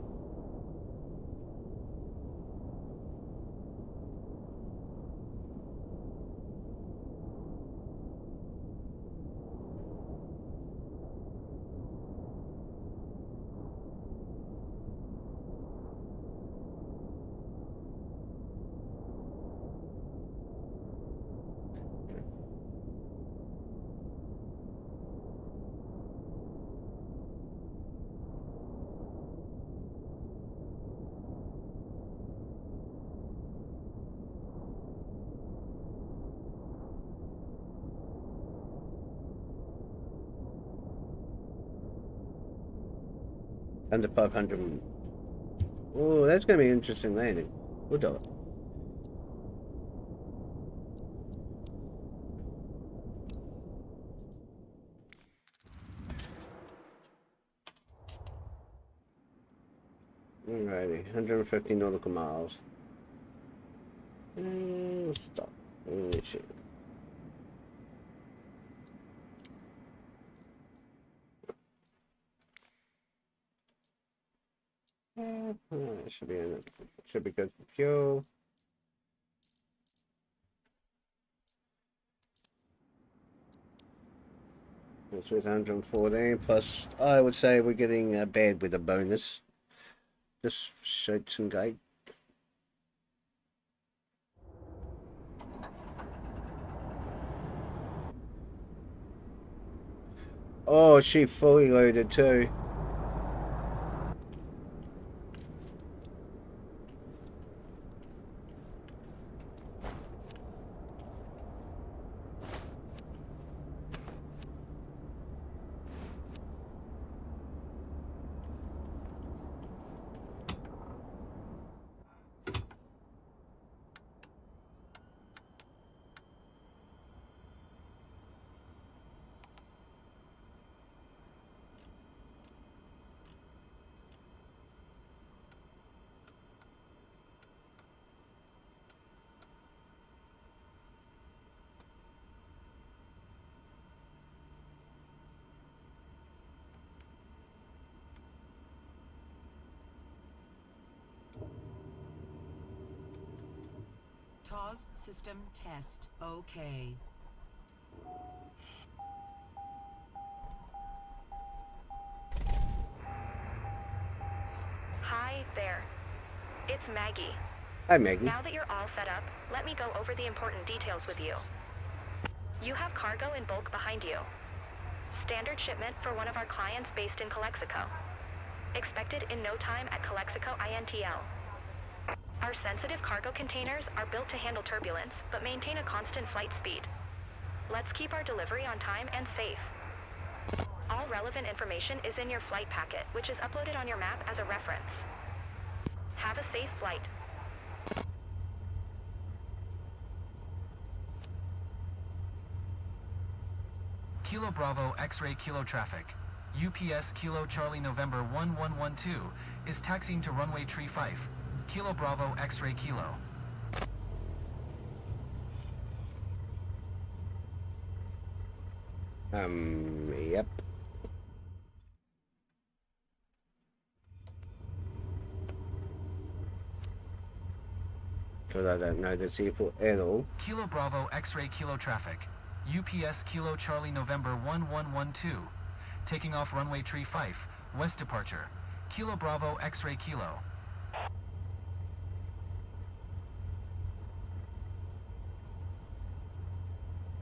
Under 500. Oh, that's going to be an interesting landing. We'll do it. Alrighty, 150 nautical miles. Stop. Let me see. It should be in it. Should be good for fuel. This was 114 plus. I would say we're getting a bed with a bonus. Just showed some guide. Oh, she fully loaded too. TOS system test. Okay. Hi there. It's Maggie. Hi, Maggie. Now that you're all set up, let me go over the important details with you. You have cargo in bulk behind you. Standard shipment for one of our clients based in Calexico. Expected in no time at Calexico INTL. Our sensitive cargo containers are built to handle turbulence, but maintain a constant flight speed. Let's keep our delivery on time and safe. All relevant information is in your flight packet, which is uploaded on your map as a reference. Have a safe flight. Kilo Bravo X-Ray Kilo traffic. UPS Kilo Charlie November 1112 is taxiing to runway tree 5. Kilo Bravo X-Ray Kilo. Yep. Because I don't know this airport at all. Kilo Bravo X-Ray Kilo traffic. UPS Kilo Charlie November 1112. Taking off runway tree 5, west departure. Kilo Bravo X-Ray Kilo.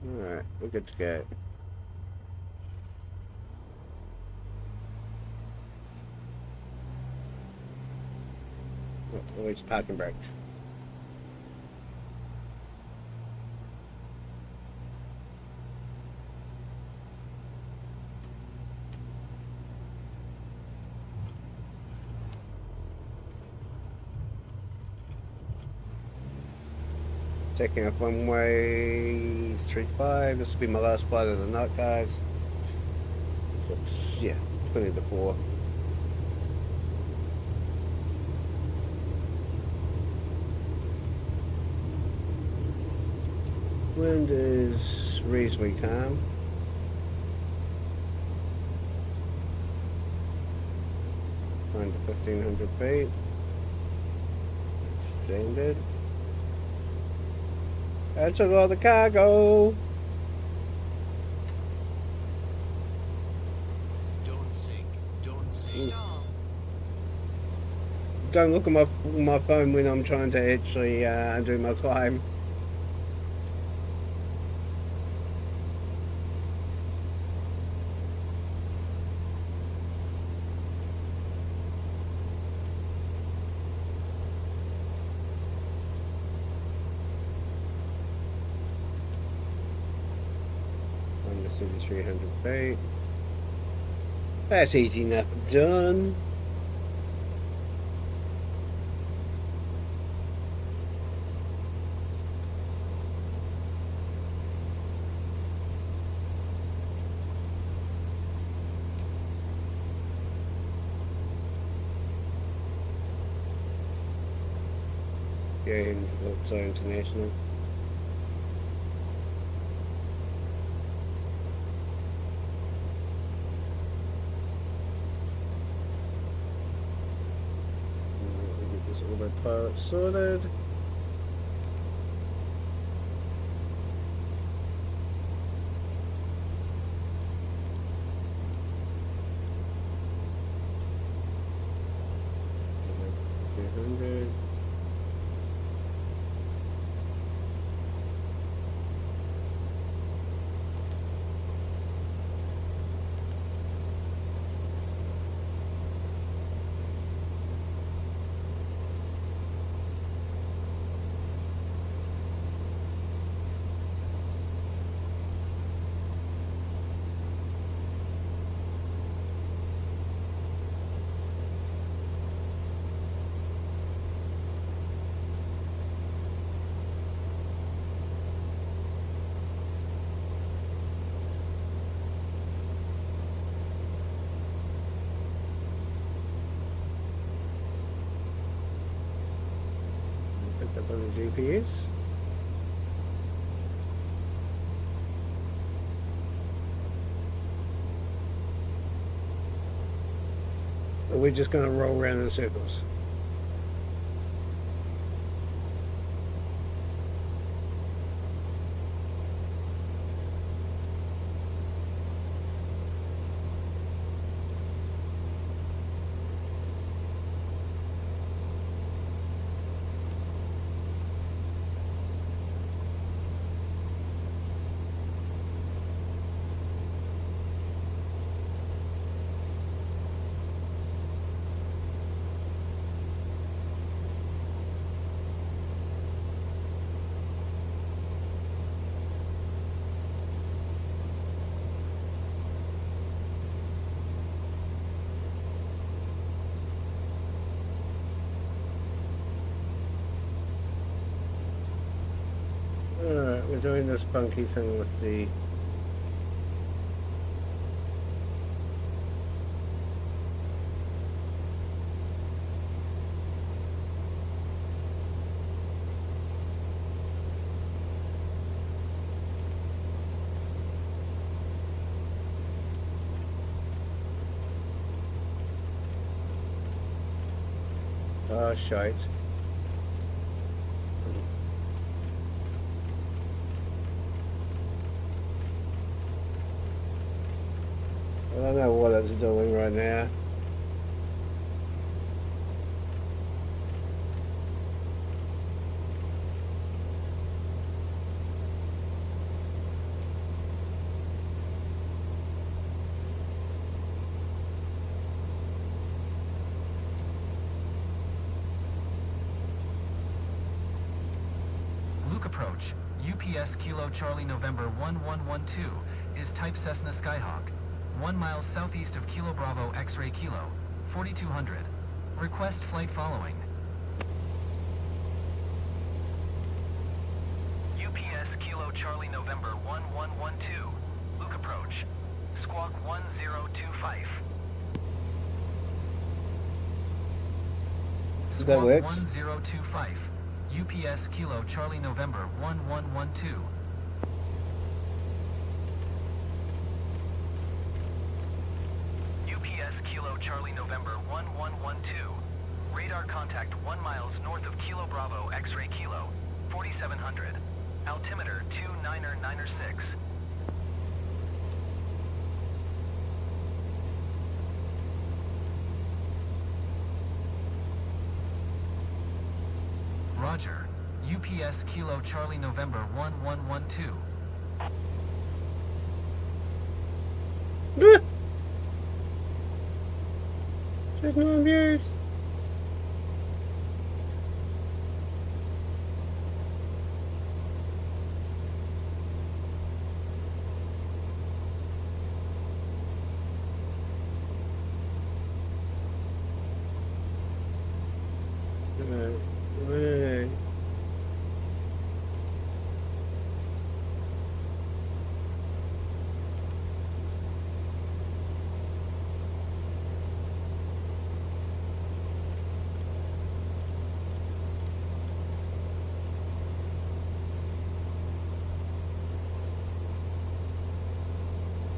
Alright, we're good to go. Oh, it's parking brakes. Taking off runway 35. This will be my last flight of the night, guys. So it's, yeah, 20 to 4. Wind is reasonably calm. Under 1,500 feet. It's standard. That's a lot of cargo. Don't sink. Don't sink. Don't look at my phone when I'm trying to actually do my climb. Under 300 feet. That's easy enough done. Yeah, so international. Let me get this autopilot sorted. Picked up on the GPS. But we're just going to roll around in circles. Alright, we're doing this funky thing with the shite. I don't know what it's doing right now. Luke approach, UPS Kilo Charlie November 1112, is type Cessna Skyhawk. 1 mile southeast of Kilo Bravo X-Ray Kilo, 4200. Request flight following. UPS Kilo Charlie November 1112. Luke approach. Squawk 1025. That works. 1025. UPS Kilo Charlie November 1112. Charlie November 1112. Radar contact 1 miles north of Kilo Bravo X-Ray Kilo, 4700. Altimeter 2996. Roger. UPS Kilo Charlie November 1112. Signal abuse. Right.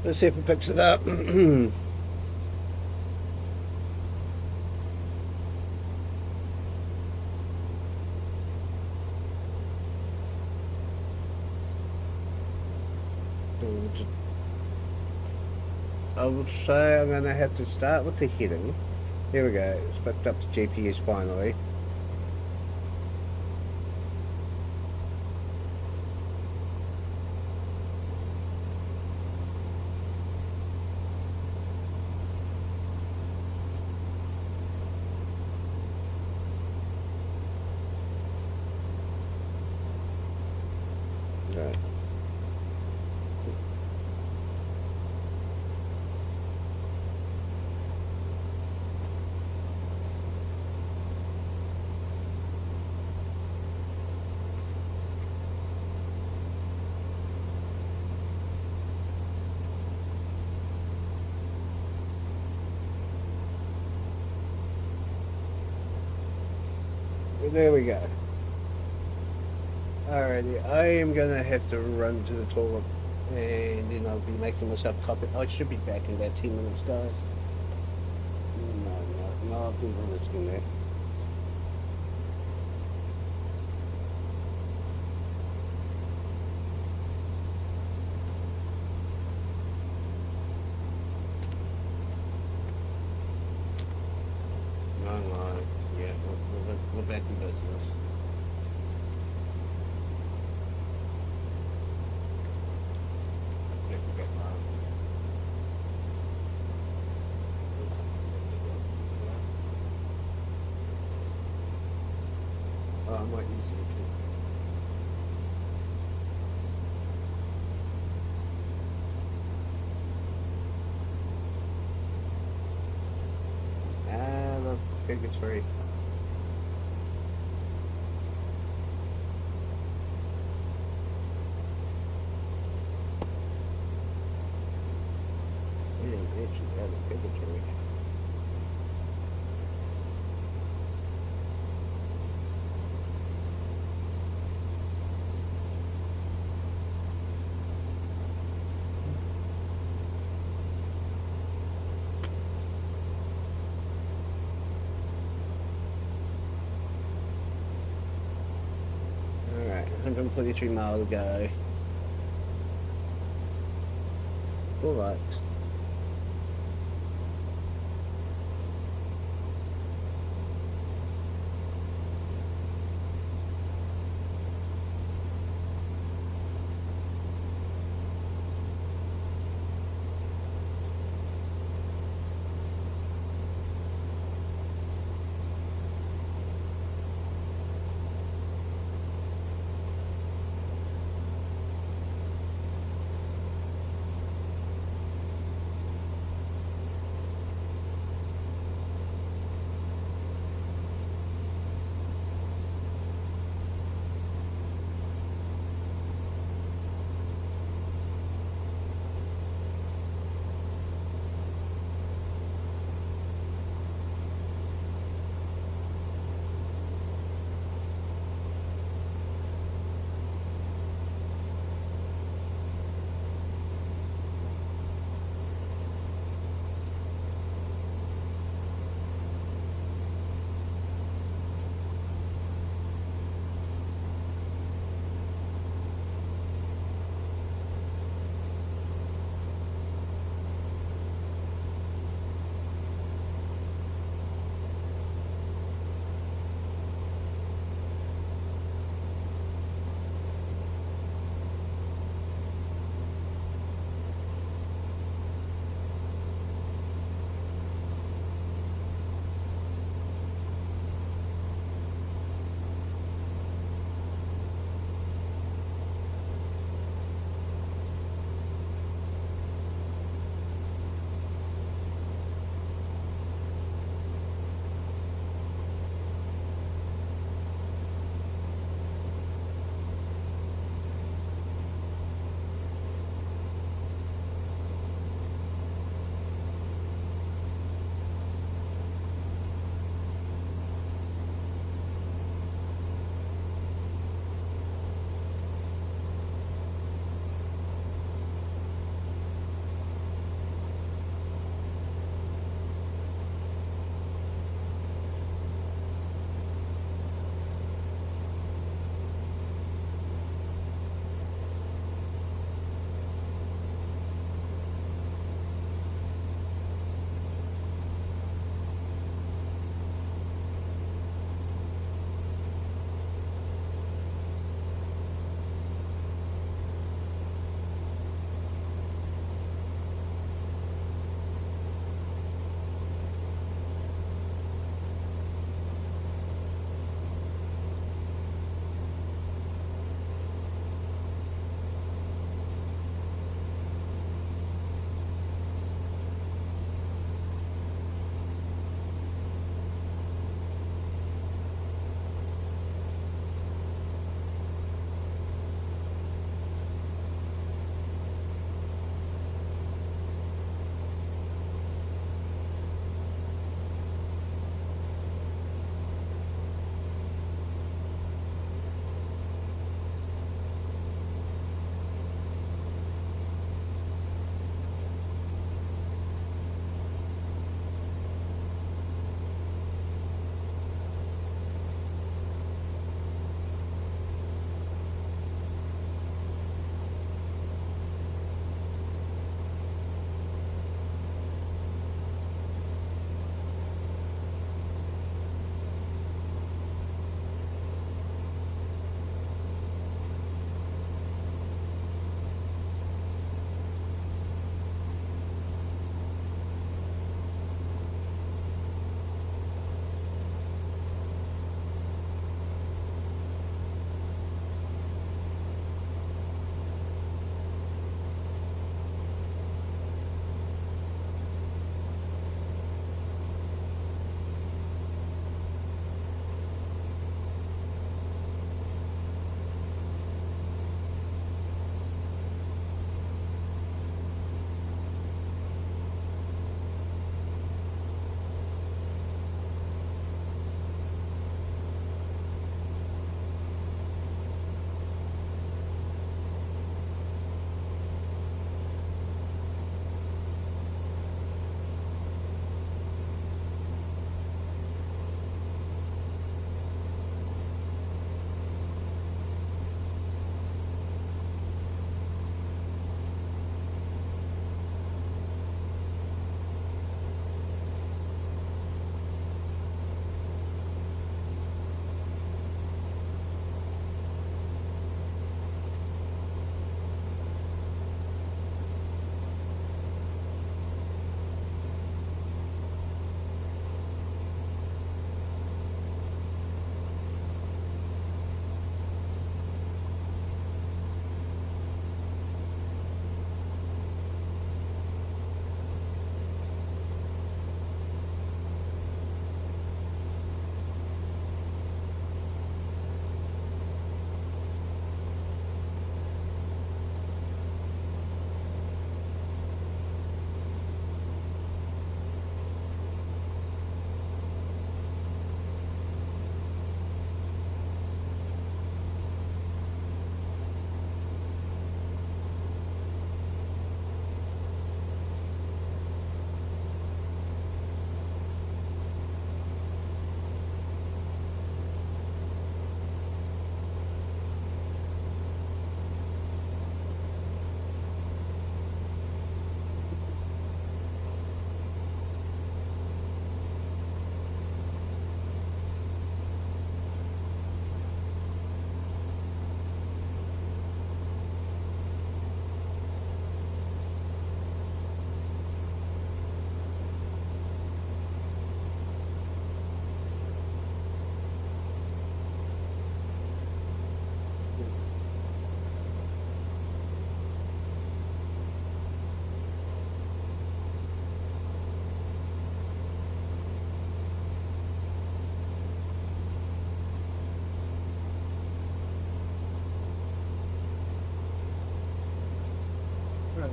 Let's see if it picks it up. I would say I'm going to have to start with the heading. Here we go, it's picked up the GPS finally. Right. There we go. Alrighty, I am gonna have to run to the toilet and then I'll be making myself coffee. I should be back in about 10 minutes, guys. No, I'll be running in there. No, yeah, we're back in business. I might use it too. The purgatory. We didn't actually have a purgatory. Alright, 143 miles to go. Alright.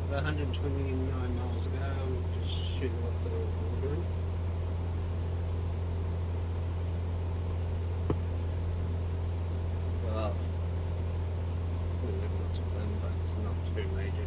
the 129 miles ago, just shooting off the ordering. Well, a little bit more to plan, but it's not too major.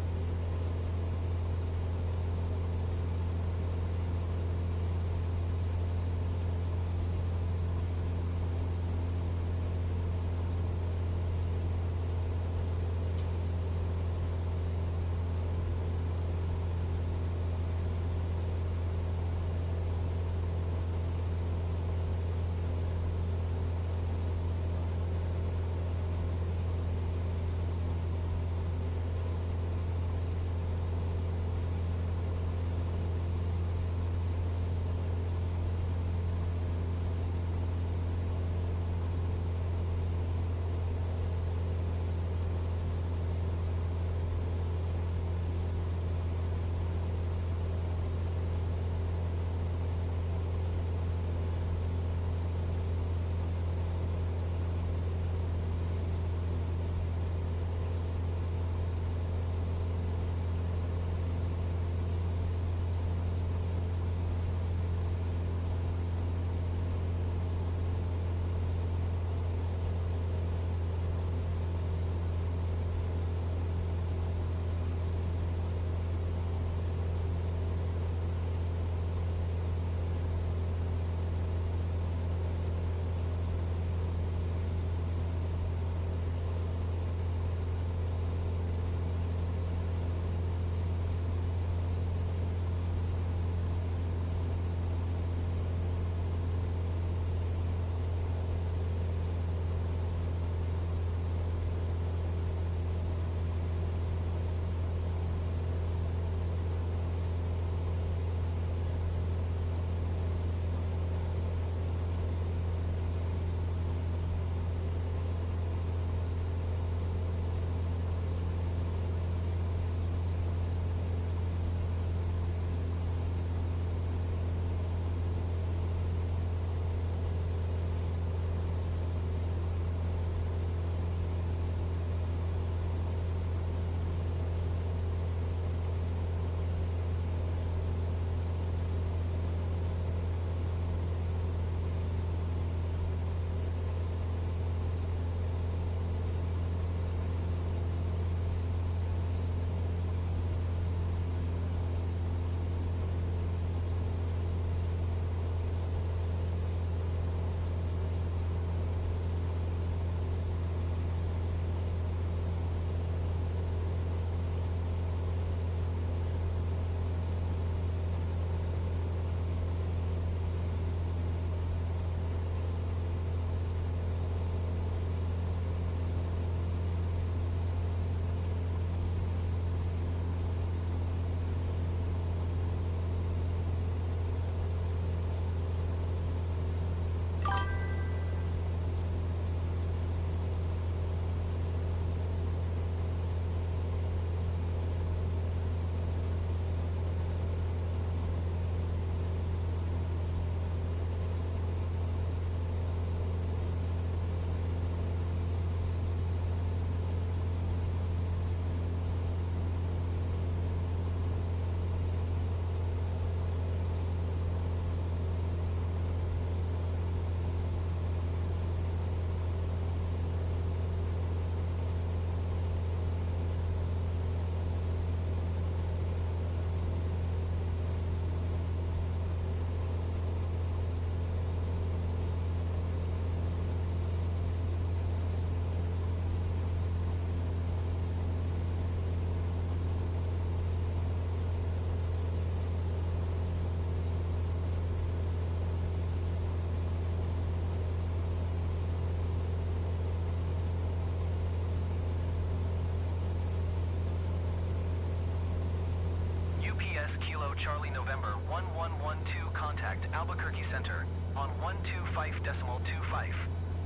Charlie November 1112 contact Albuquerque Center on 125.25.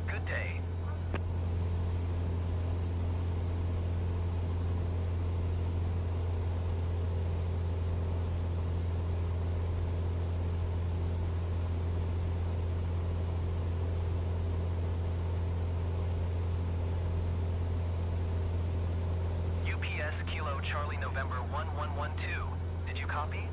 Good day. UPS Kilo Charlie November 1112. Did you copy?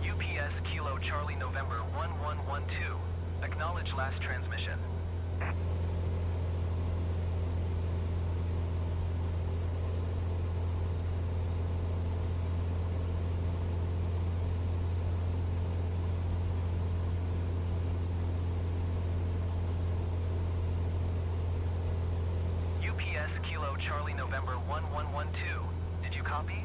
UPS Kilo Charlie November 1112. Acknowledge last transmission. UPS Kilo Charlie November 1112. Did you copy?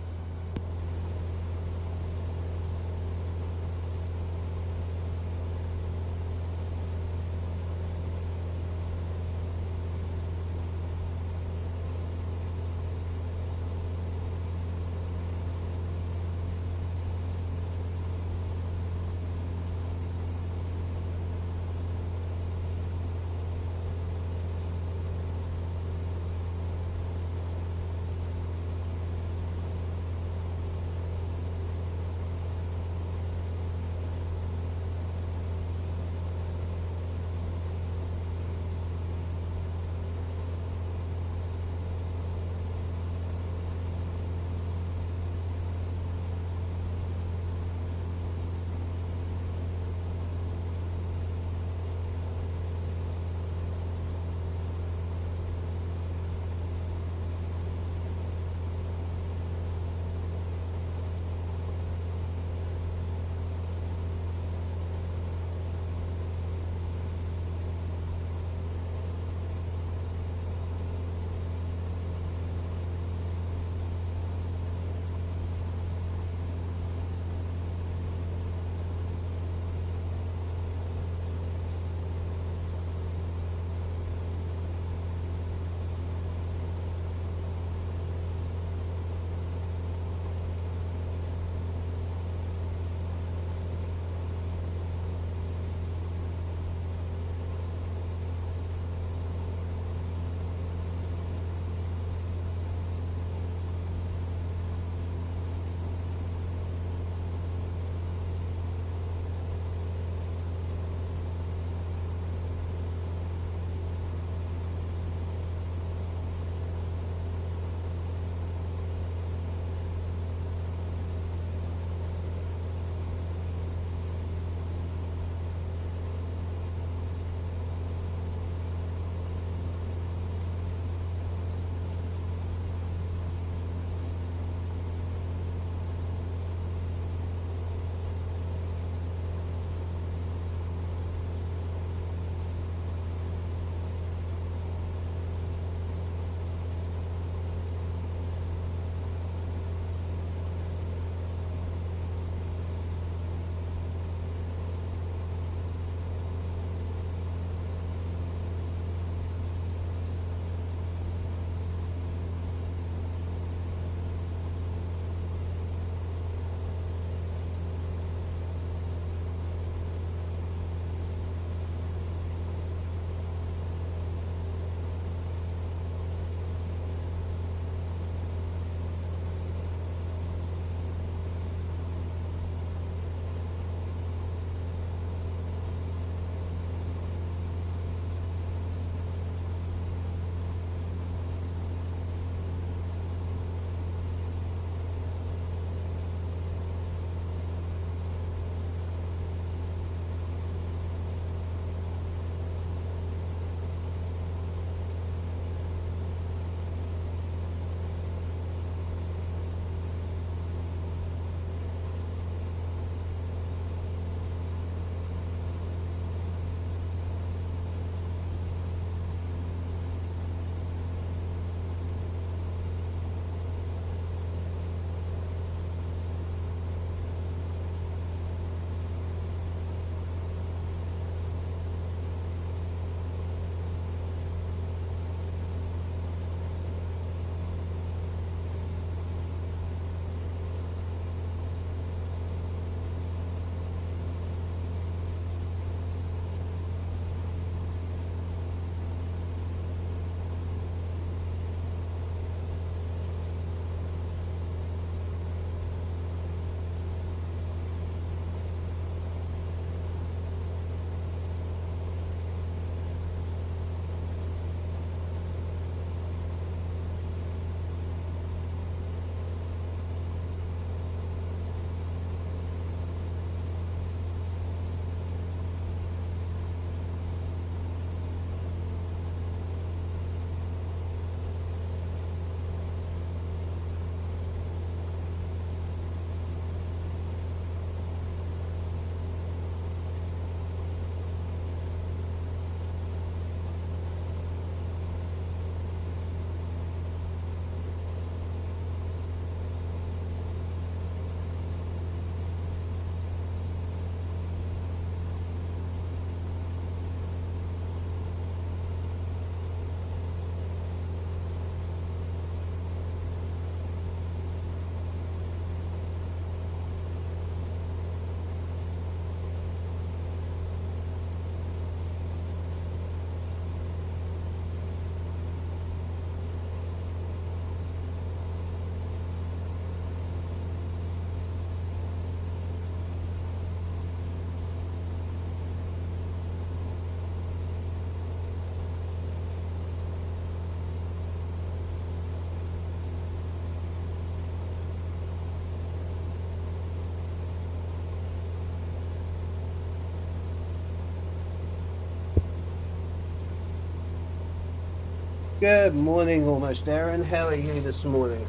Good morning, almost, Aaron. How are you this morning?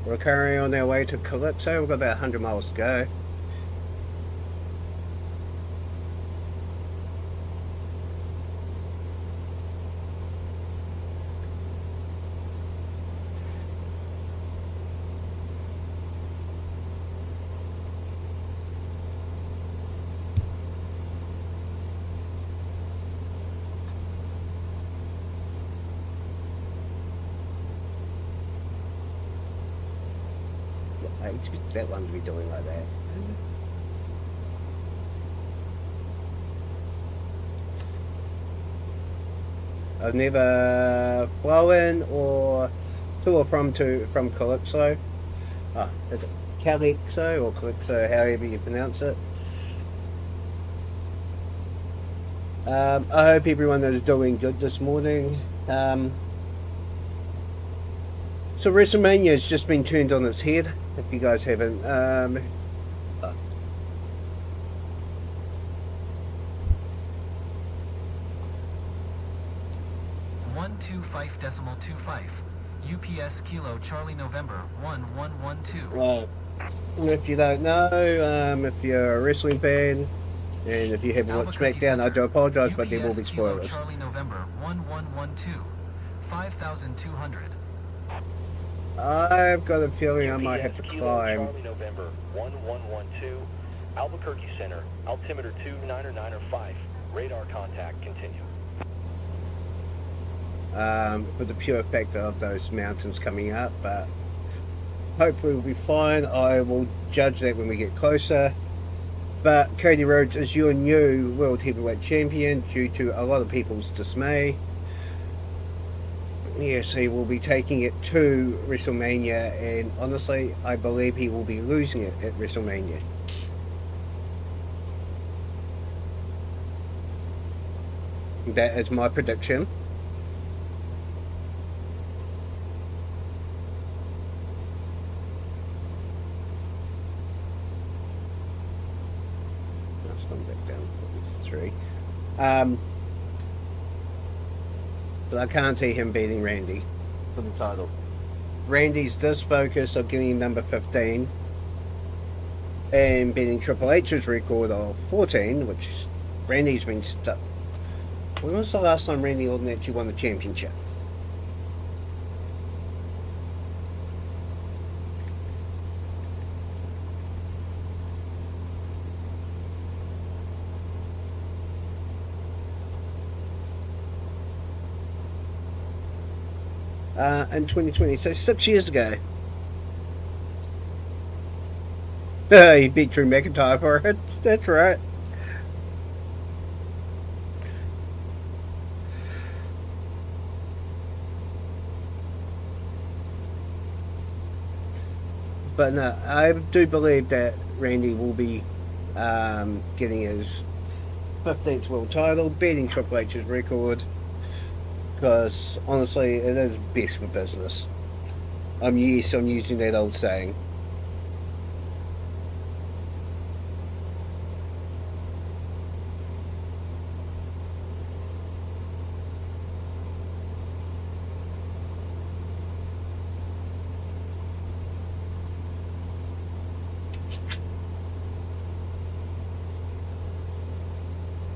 We're currently on our way to Calypso. We've got about 100 miles to go. I expect that one to be doing like that. I've never flown or to or from Calypso. Oh, is it Calypso or Calypso, however you pronounce it? I hope everyone is doing good this morning. So WrestleMania has just been turned on its head. If you guys haven't, 125.25. UPS Kilo Charlie November 1112. right. If you don't know, if you're a wrestling fan, and if you haven't watched SmackDown, I do apologise, but there will be UPS Kilo spoilers. Charlie November 1112. 5,200. I've got a feeling I might have to UPS Kilo climb. Charlie November 1112, Albuquerque Center, altimeter 299.5. Radar contact continue. With the pure factor of those mountains coming up, but hopefully we'll be fine. I will judge that when we get closer. But Cody Rhodes is your new World Heavyweight Champion due to a lot of people's dismay. Yes, he will be taking it to WrestleMania, and honestly, I believe he will be losing it at WrestleMania. That is my prediction. That's gone back down to 3. But I can't see him beating Randy for the title. Randy's this focus of getting number 15 and beating Triple H's record of 14, which Randy's been stuck. When was the last time Randy Orton actually won the championship? In 2020, so 6 years ago. He beat Drew McIntyre for it. That's right. But no, I do believe that Randy will be getting his 15th world title, beating Triple H's record. Because honestly, it is best for business. I'm using that old saying.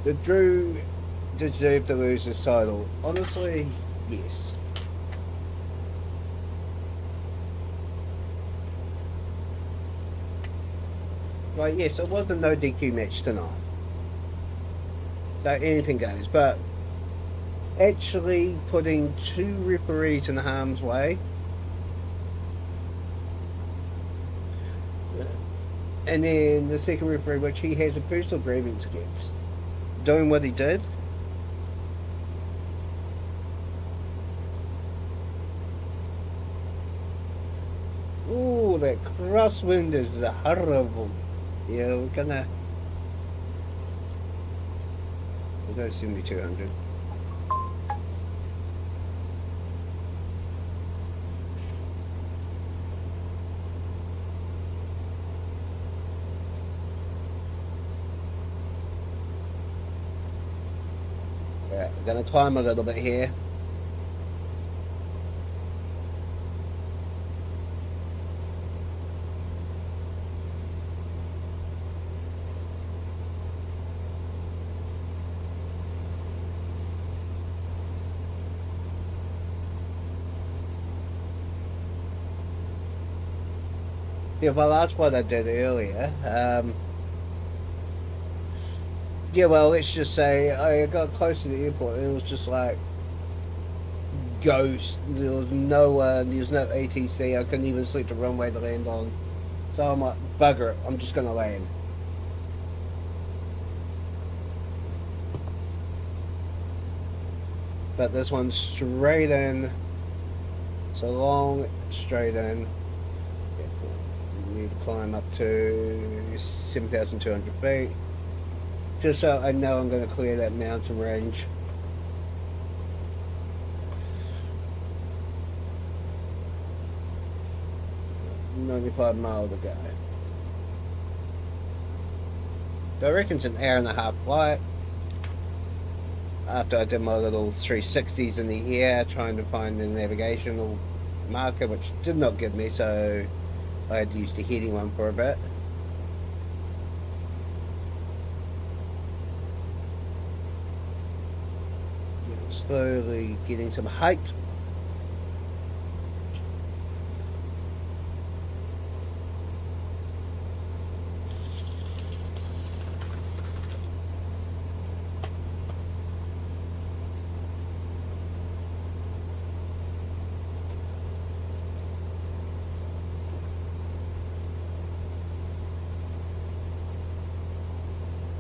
Did Drew deserve to lose his title? Honestly, yes. Like, yes, it was a no DQ match tonight. So anything goes, but actually putting 2 referees in harm's way and then the second referee, which he has a personal grievance against, doing what he did. Ooh, that crosswind is horrible. Yeah, we'll go 7,200. Alright, we're gonna climb a little bit here. Yeah, well, that's what I did earlier. Yeah, well, let's just say I got close to the airport and it was just like ghost. There was no one, there was no ATC. I couldn't even select a runway to land on. So I'm like, bugger it, I'm just gonna land. But this one's straight in. So long, straight in. We need to climb up to 7,200 feet. Just so I know I'm going to clear that mountain range. $95 miles to go. So I reckon it's an hour and a half flight. After I did my little 360s in the air trying to find the navigational marker, which did not give me, so I had to use the heading one for a bit. Slowly getting some height.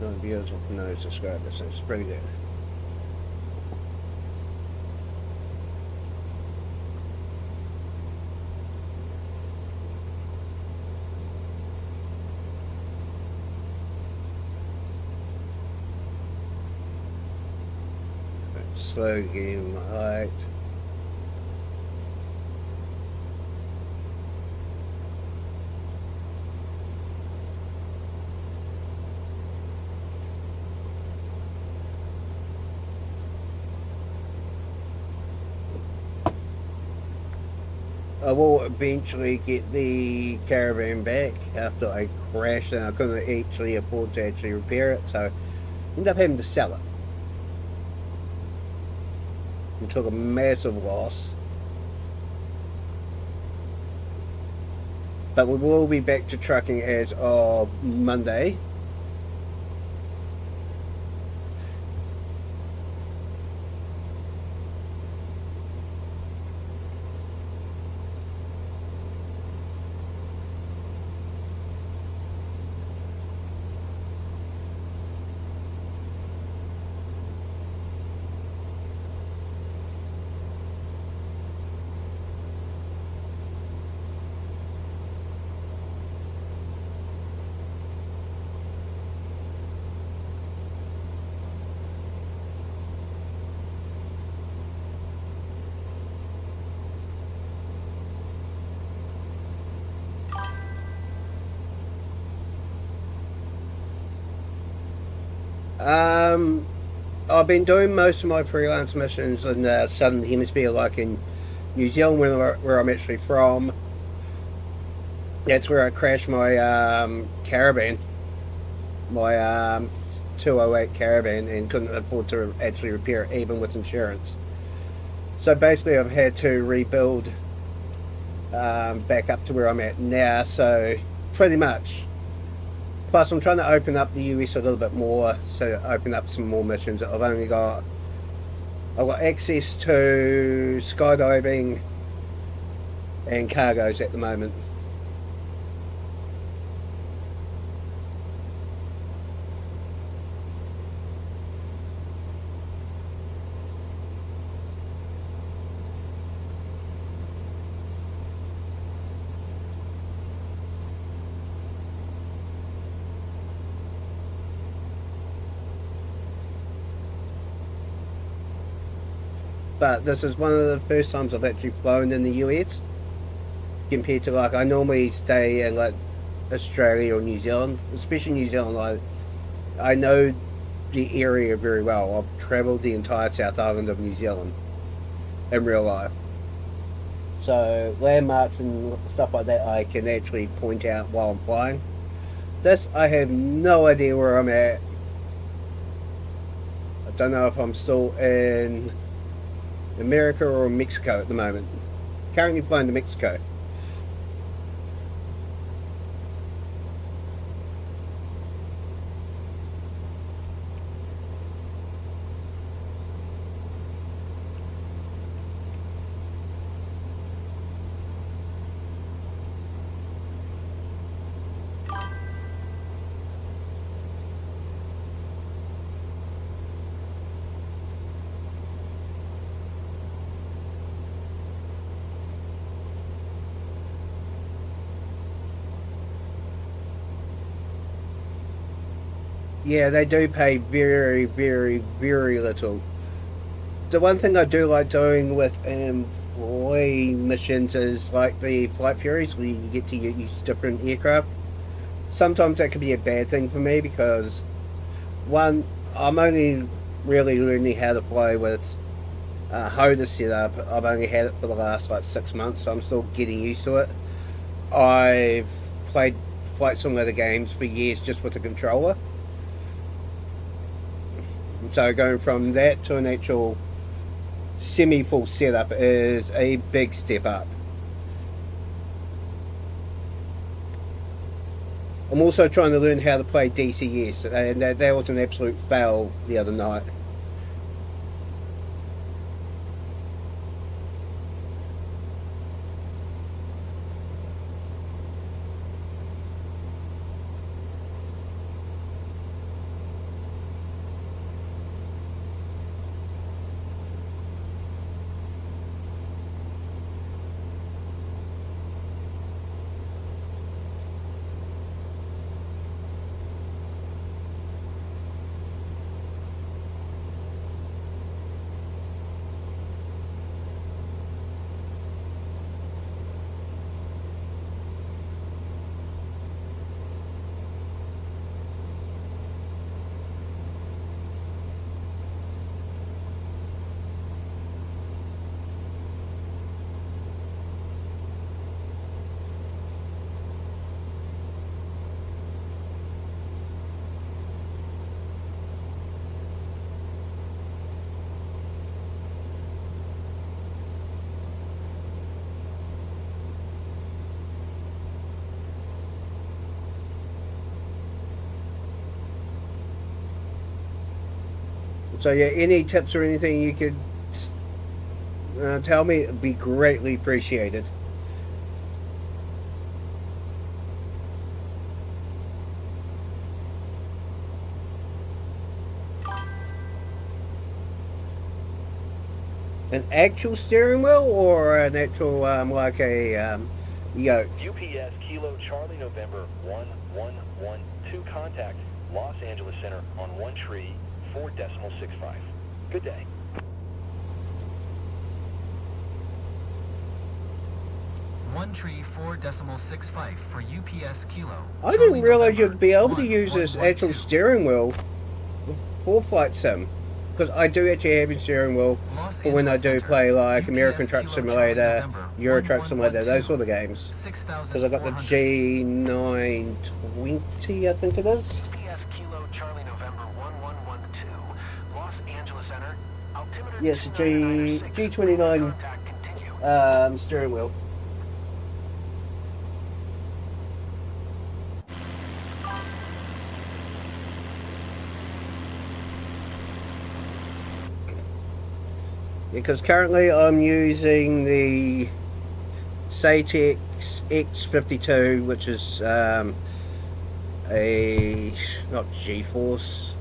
No viewers with no subscribers, so it's pretty good. Slow getting my height. I will eventually get the caravan back after I crashed and I couldn't actually afford to actually repair it, so I ended up having to sell it. And took a massive loss. But we will be back to trucking as of Monday. I've been doing most of my freelance missions in the Southern Hemisphere, like in New Zealand, where I'm actually from. That's where I crashed my caravan, my 208 caravan, and couldn't afford to actually repair it, even with insurance. So basically I've had to rebuild back up to where I'm at now, so pretty much. Plus, I'm trying to open up the US a little bit more, so open up some more missions. I've got access to skydiving and cargoes at the moment. But this is one of the first times I've actually flown in the US, compared to, like, I normally stay in like Australia or New Zealand, especially New Zealand. I know the area very well. I've travelled the entire South Island of New Zealand in real life. So landmarks and stuff like that I can actually point out while I'm flying. This, I have no idea where I'm at. I don't know if I'm still in America or Mexico at the moment. Currently flying to Mexico. Yeah, they do pay very, very, very little. The one thing I do like doing with employee missions is like the Flight Furies, where you get to use different aircraft. Sometimes that can be a bad thing for me because, one, I'm only really learning how to fly with HOTA setup. I've only had it for the last like 6 months, so I'm still getting used to it. I've played Flight Simulator games for years just with a controller. So going from that to an actual semi-full setup is a big step up. I'm also trying to learn how to play DCS, and that was an absolute fail the other night. So yeah, any tips or anything you could tell me, it'd be greatly appreciated. An actual steering wheel or an actual like a yoke? UPS Kilo Charlie November 1112, contact Los Angeles Center on 1-4.65. Good day. One tree 4.65 for UPS Kilo. I didn't realize you'd be able to use this actual steering wheel for Flight Sim, because I do actually have a steering wheel for when I do play like American Truck Simulator, Euro Truck Simulator, those sort of games. Because I got the G920, I think it is. UPS Kilo Charlie November 1112, Los Angeles Center, altimeter Yes, G29 steering wheel. Because currently I'm using the Satex X52, which is a not G-Force,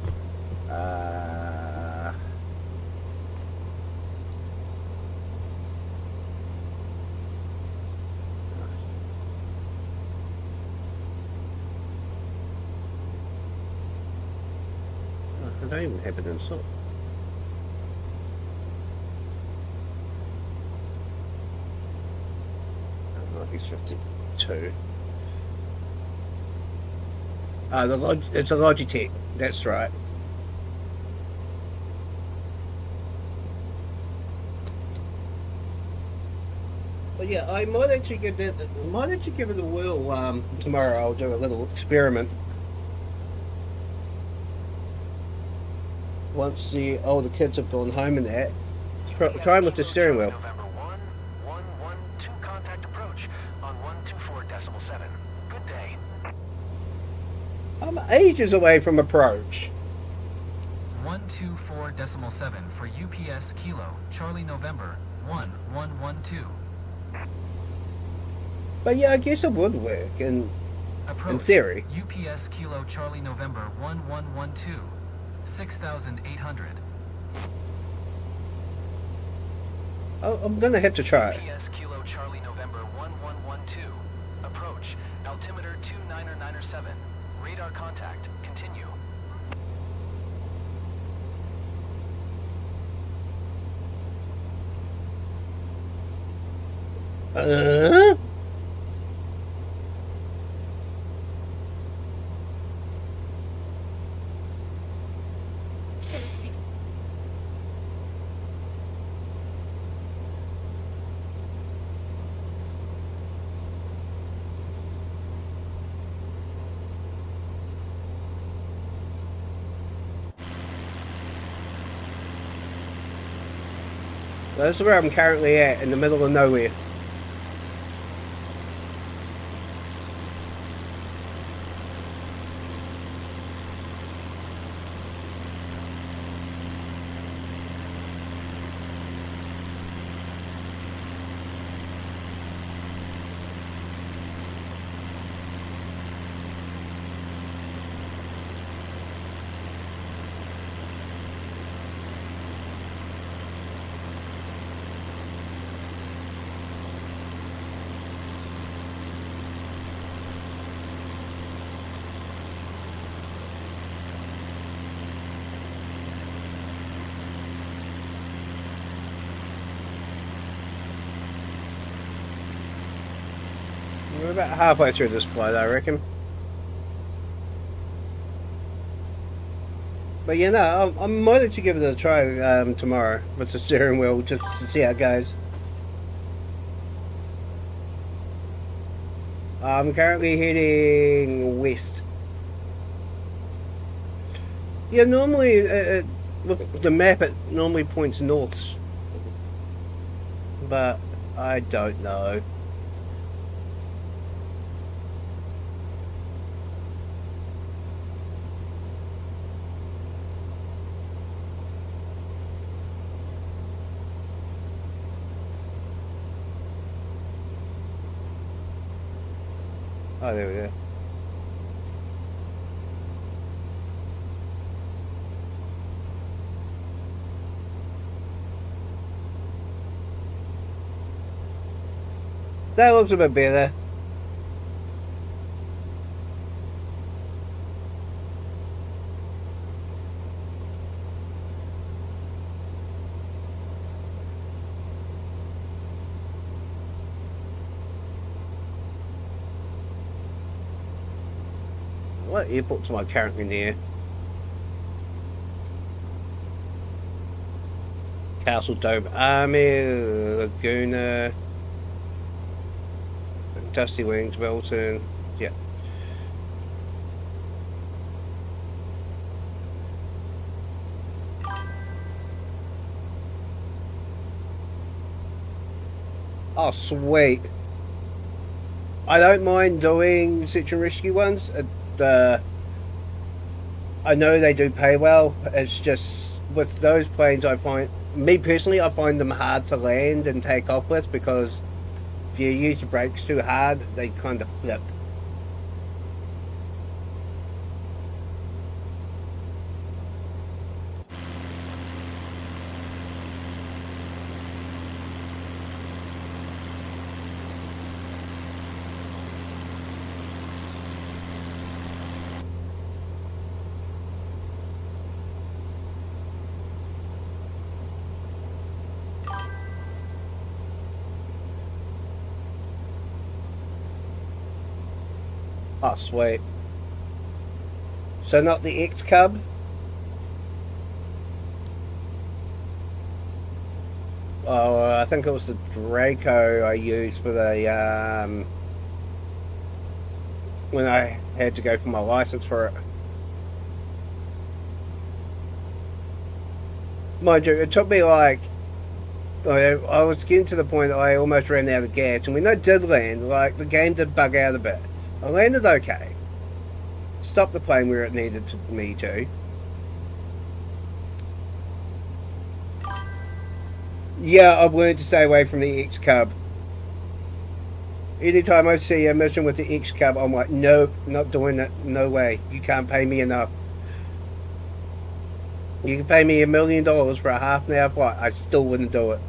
I don't even have it installed. X52. It's a Logitech, that's right. yeah, I might actually give it a whirl. Tomorrow I'll do a little experiment. Once the older kids have gone home and that, try and lift the steering wheel. November 1112 contact approach on 124.7. Good day. I'm ages away from approach. 124.7 for UPS Kilo Charlie November 1112. But yeah, I guess it would work in Approach theory. UPS Kilo Charlie November 1112. 6,800. I'm gonna have to try it. UPS Kilo Charlie November 1112. Approach altimeter 29997. Radar contact. Continue. Uh? That's where I'm currently at, in the middle of nowhere. We're about halfway through this flight, I reckon. But yeah, no, I'm motivated to give it a try tomorrow with the steering wheel, just to see how it goes. I'm currently heading west. Yeah, normally, with the map, it normally points north. But I don't know. Oh, there we go. That looks a bit better. What airports am I currently near? Castle Dome Army, Laguna, Dusty Wings, Wilton. Yeah. Oh, sweet. I don't mind doing search and rescue ones. I know they do pay well. It's just with those planes, I find them hard to land and take off with, because if you use the brakes too hard, they kind of flip. Oh, sweet. So not the X-Cub? Oh, I think it was the Draco I used for the when I had to go for my license for it. Mind you, it took me like I was getting to the point that I almost ran out of gas, and when I did land, like the game did bug out a bit. I landed okay, stopped the plane where it needed me to. Yeah, I've learned to stay away from the X-Cub. Anytime I see a mission with the X-Cub, I'm like, nope, not doing it. No way. You can't pay me enough. You can pay me $1 million for a half an hour flight. I still wouldn't do it.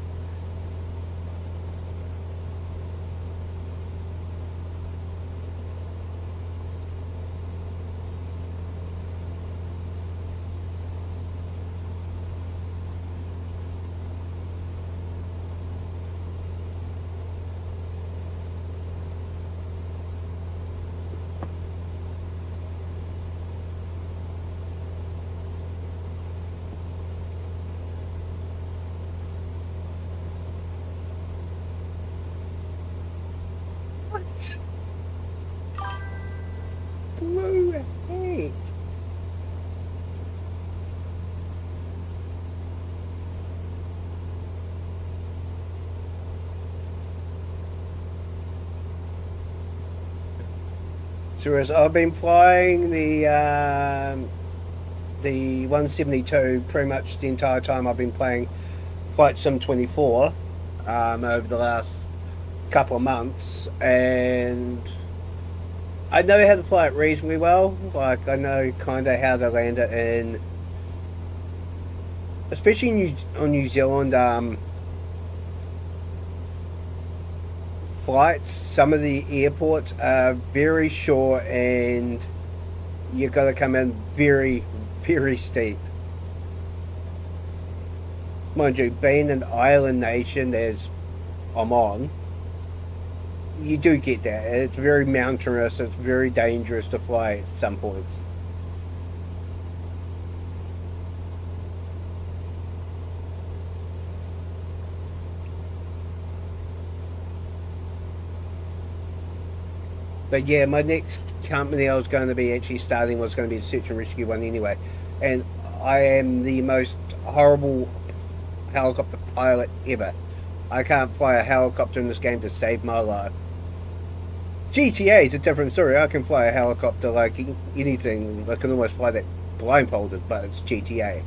What? Blue heck? So as I've been flying the 172 pretty much the entire time I've been playing Flight Sim 24 over the last couple of months, and I know how to fly it reasonably well. Like, I know kind of how to land it in, especially on New Zealand flights. Some of the airports are very short, and you've got to come in very, very steep. Mind you, being an island nation as I'm on, you do get that. It's very mountainous, it's very dangerous to fly at some points. But yeah, my next company I was going to be actually starting was going to be the search and rescue one anyway. And I am the most horrible helicopter pilot ever. I can't fly a helicopter in this game to save my life. GTA is a different story. I can fly a helicopter like anything. I can almost fly that blindfolded, but it's GTA.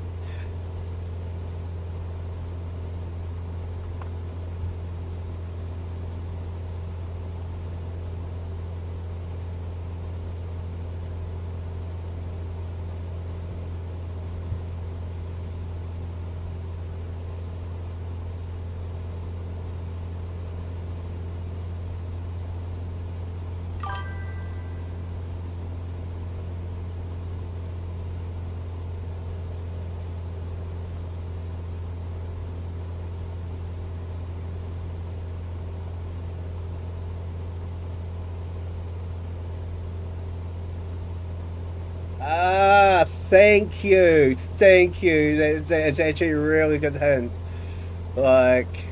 Thank you, thank you. That's actually a really good hint. Like,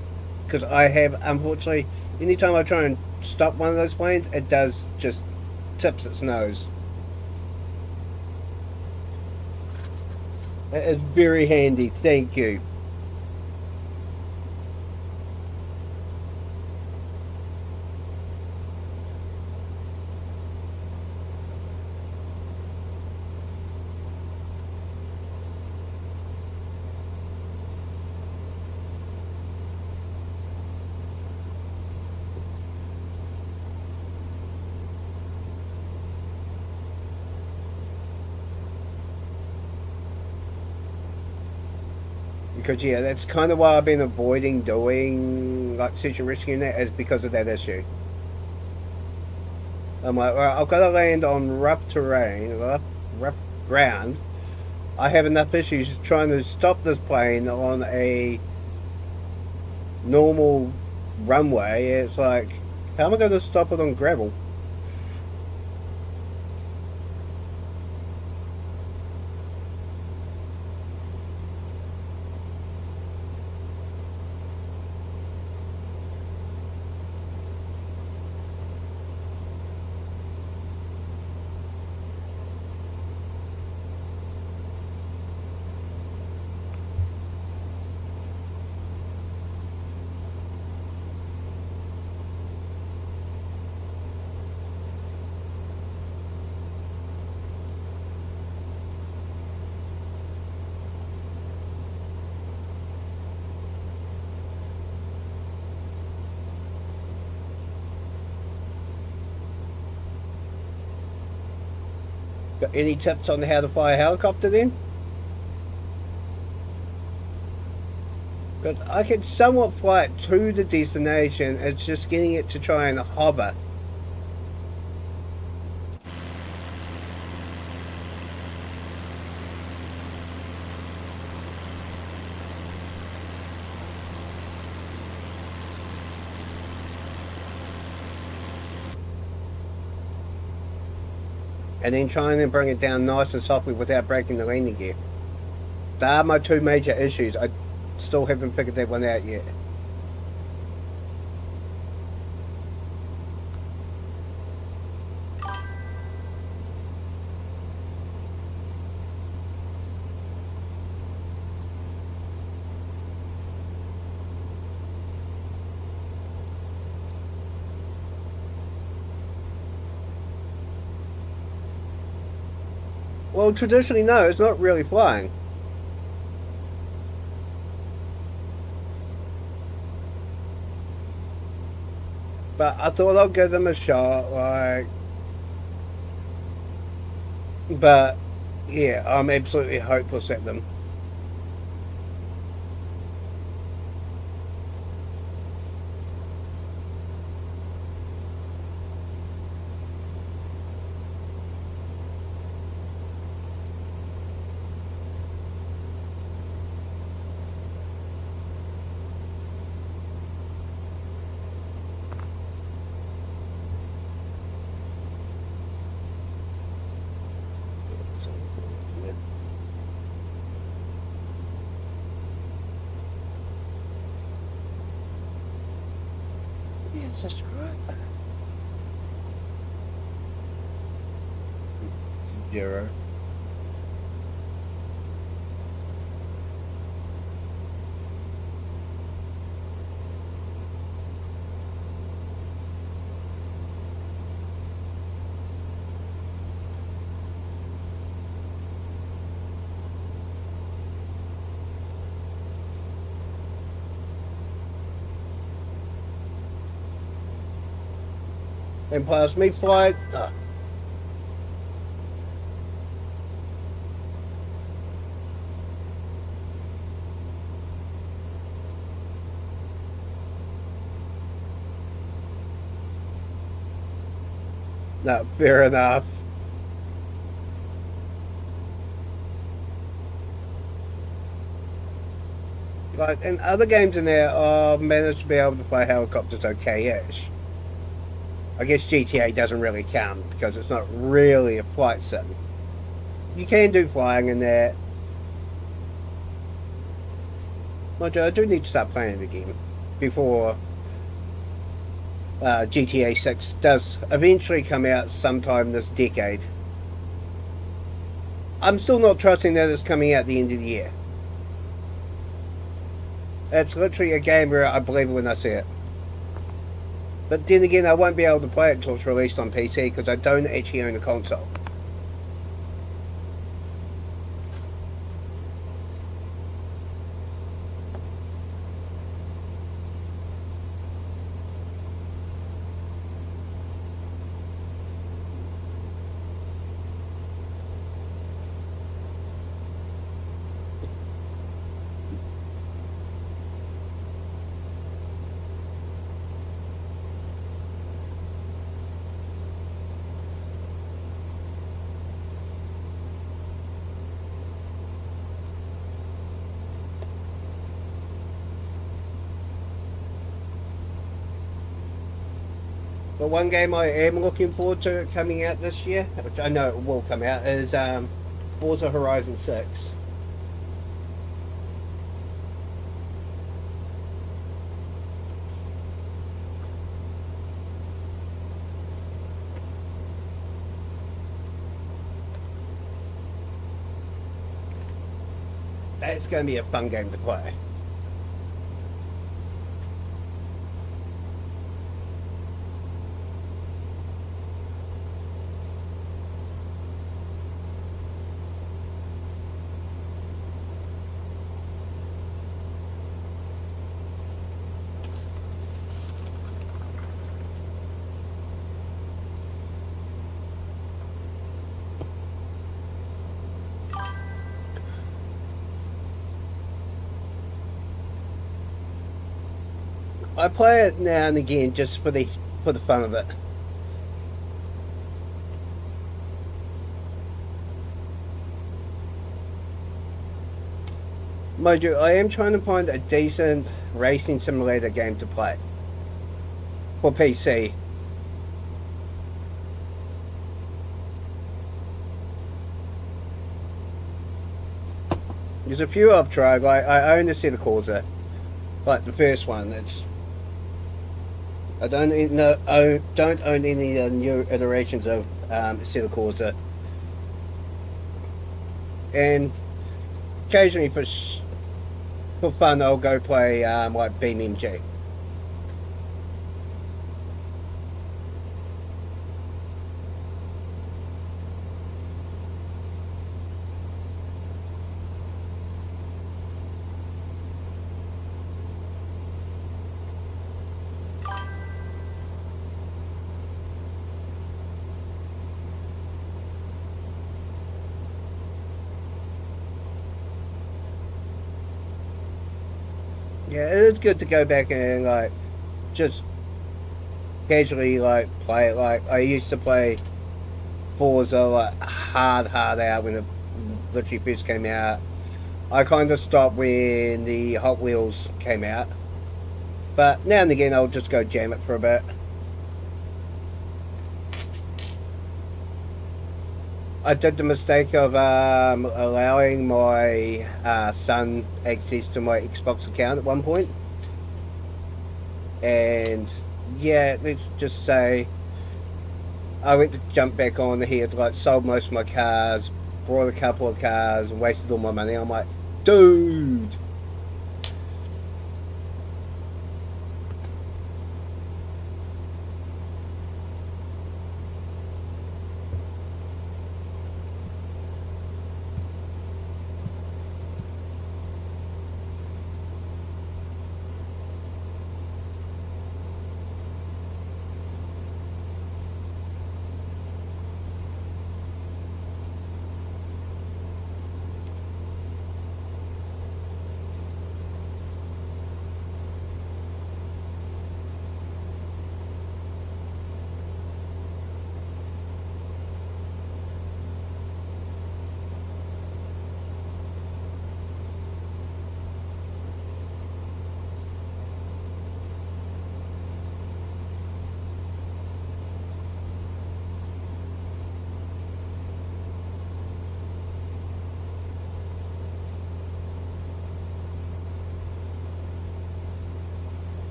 because I have, unfortunately, anytime I try and stop one of those planes, it does just tips its nose. It is very handy, thank you. Because yeah, that's kind of why I've been avoiding doing like search and rescue and that, is because of that issue. I'm like, well, I've got to land on rough terrain, rough ground. I have enough issues trying to stop this plane on a normal runway. It's like, how am I going to stop it on gravel? Got any tips on how to fly a helicopter then? But I can somewhat fly it to the destination, it's just getting it to try and hover. And then trying to bring it down nice and softly without breaking the landing gear. They are my two major issues. I still haven't figured that one out yet. Well, traditionally, no, it's not really flying. But I thought I'll give them a shot, like... But, yeah, I'm absolutely hopeless at them. Yeah, subscribe. 0. And plus me flying. No, fair enough. Like in other games in there, I've managed to be able to fly helicopters okay-ish. I guess GTA doesn't really count because it's not really a flight sim. You can do flying in there. Mind you, I do need to start playing it again before GTA 6 does eventually come out sometime this decade. I'm still not trusting that it's coming out at the end of the year. It's literally a game where I believe it when I see it. But then again, I won't be able to play it until it's released on PC because I don't actually own a console. But one game I am looking forward to coming out this year, which I know it will come out, is Forza Horizon 6. That's going to be a fun game to play. I play it now and again just for the fun of it. Mind you, I am trying to find a decent racing simulator game to play for PC. There's a few I've tried. Like I own the Assetto Corsa, like the first one. I don't own any new iterations of Assetto Corsa, and occasionally for fun I'll go play like BeamNG. Yeah, it is good to go back and like just casually like play it. Like I used to play Forza like hard out when it literally first came out. I kind of stopped when the Hot Wheels came out, but now and again I'll just go jam it for a bit. I did the mistake of allowing my son access to my Xbox account at one point. And yeah, let's just say I went to jump back on. He had like sold most of my cars, bought a couple of cars, and wasted all my money. I'm like, dude.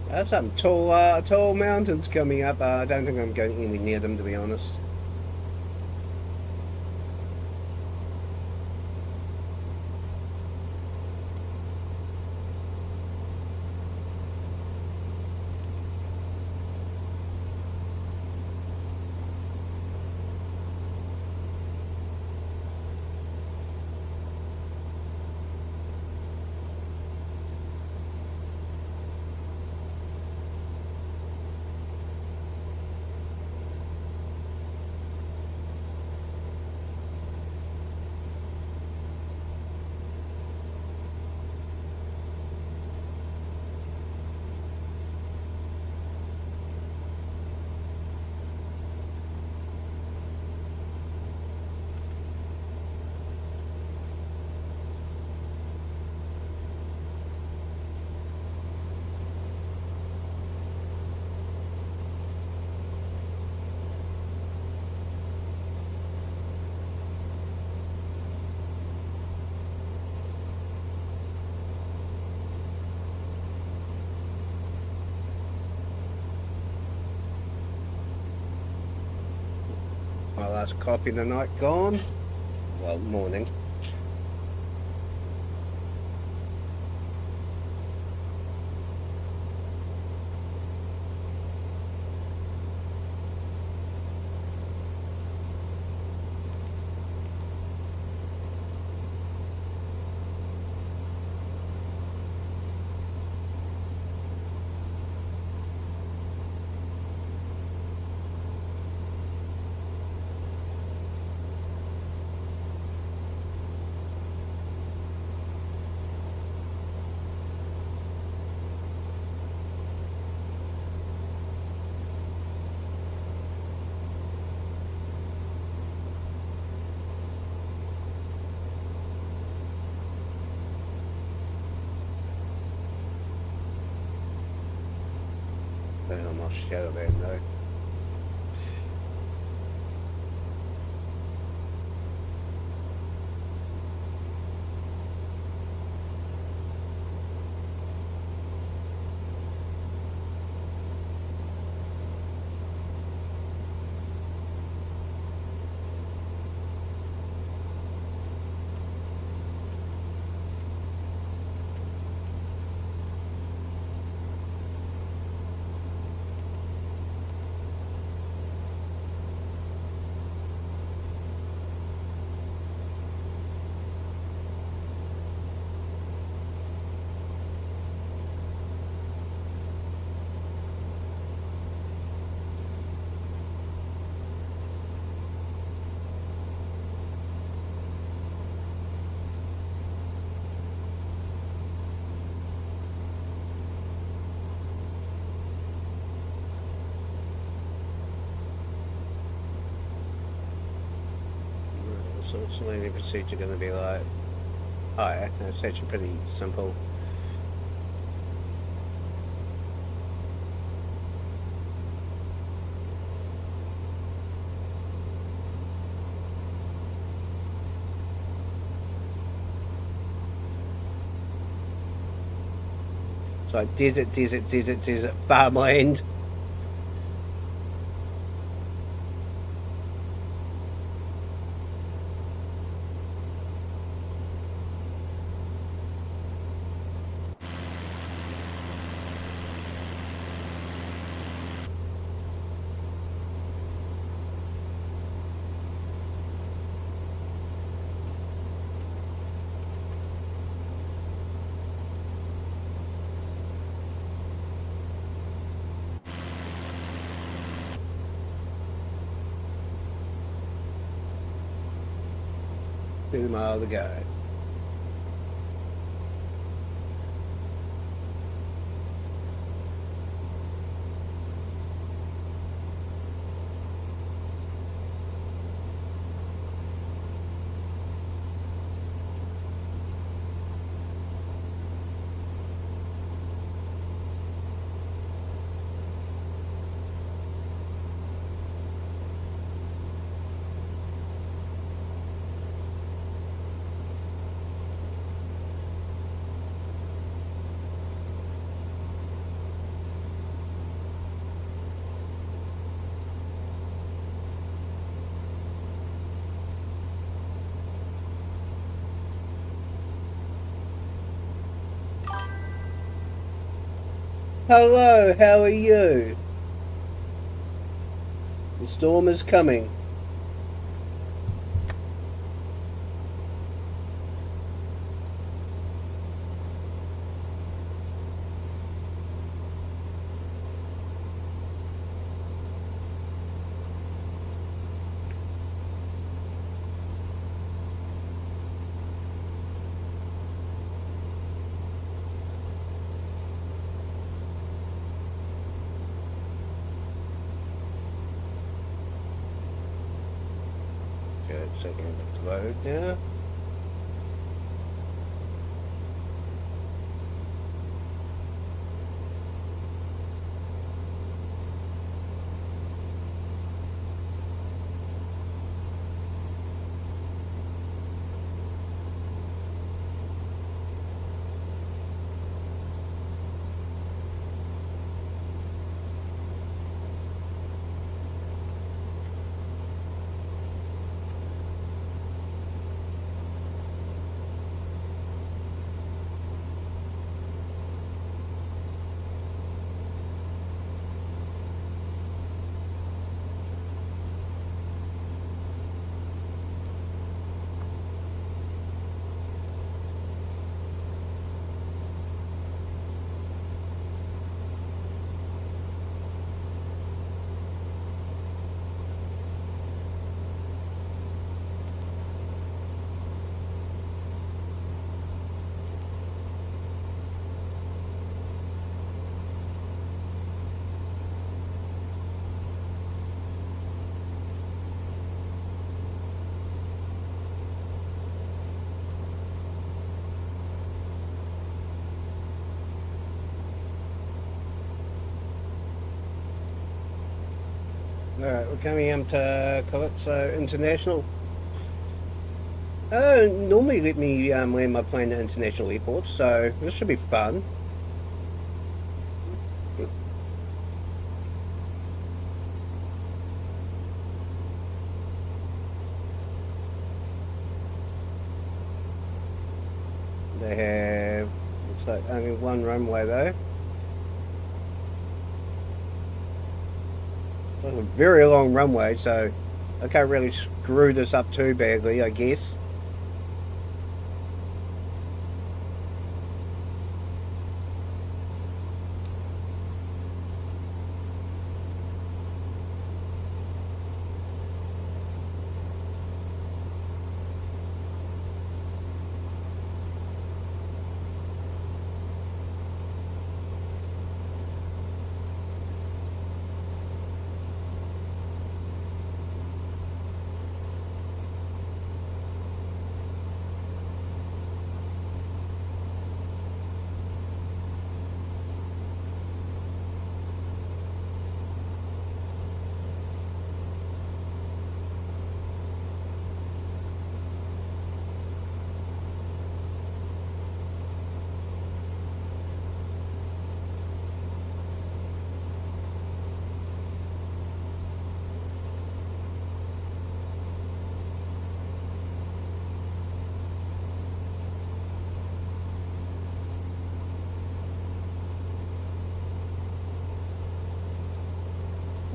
That's some tall mountains coming up. I don't think I'm going anywhere near them, to be honest. last copy of the night gone. Well, morning. I'm not shadow there, no. So what's the landing procedure going to be like? Oh yeah, it's actually pretty simple. It's like desert, farmland. Two miles to go. Hello, how are you? The storm is coming. Good, second to load now. Alright, we're coming up to Calypso International. Normally let me land my plane at international airports, so this should be fun. They have, looks like only one runway though. It's like a very long runway, so I can't really screw this up too badly, I guess.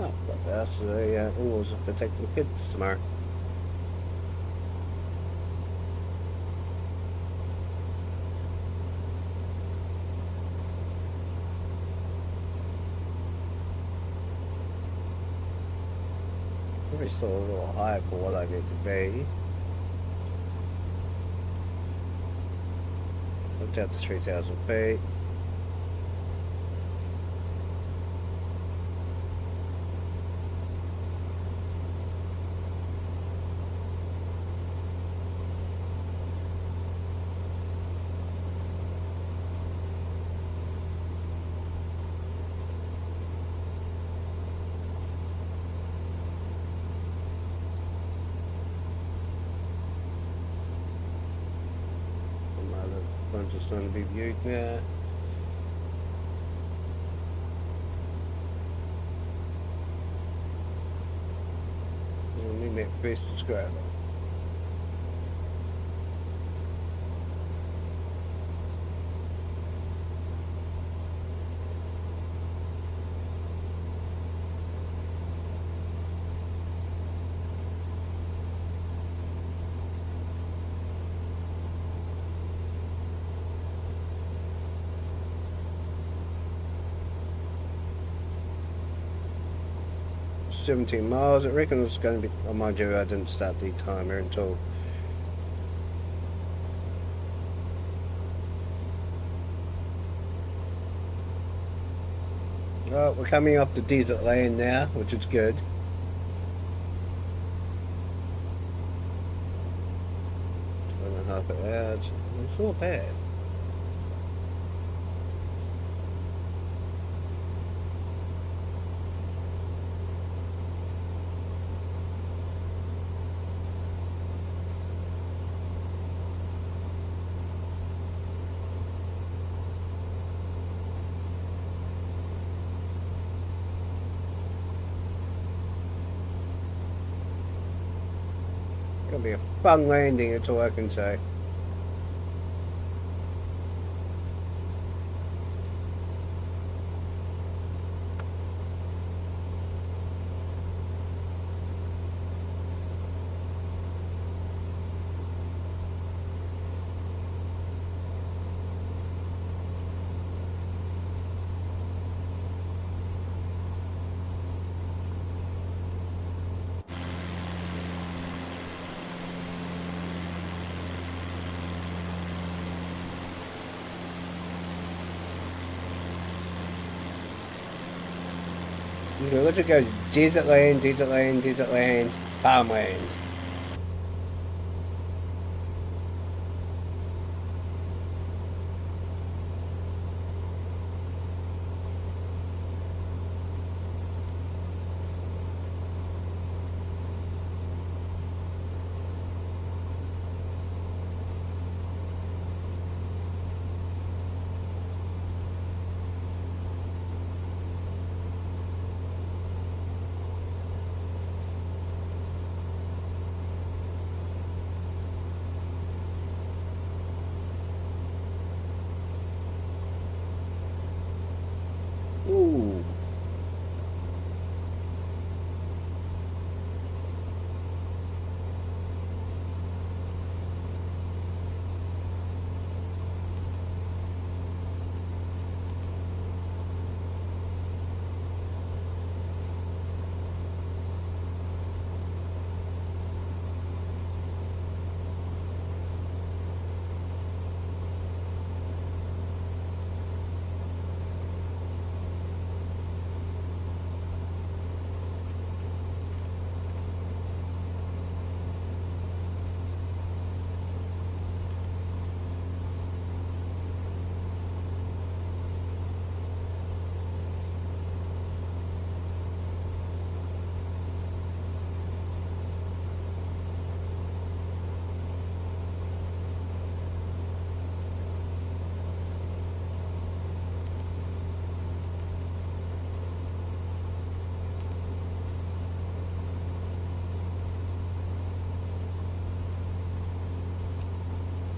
Oh, but that's the in-laws have to take the kids tomorrow. Probably still a little high for what I need to be. Looked out to 3,000 feet. Bunch of sun to be viewed now. We'll need that first subscriber. $17 miles. I reckon it's going to be. Oh, mind you, I didn't start the timer until. Oh, we're coming up the desert land now, which is good. Two and a half hours. It's not bad. Gonna be a fun landing, that's all I can say. You know, let's just go desert land, desert land, desert land, farmland.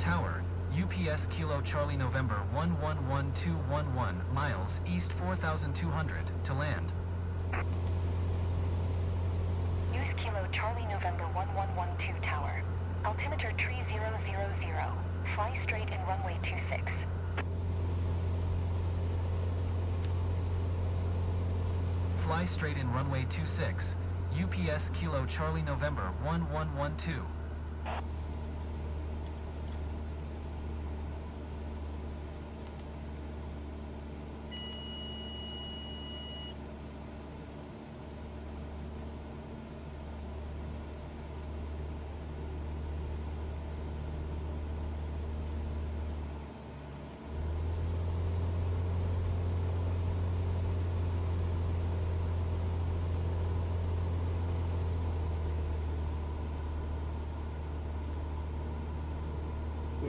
Tower, UPS Kilo Charlie November 111211 miles east 4200 to land. Use Kilo Charlie November 1112 Tower. Altimeter tree 000. Fly straight in runway 26. Fly straight in runway 26, UPS Kilo Charlie November 1112.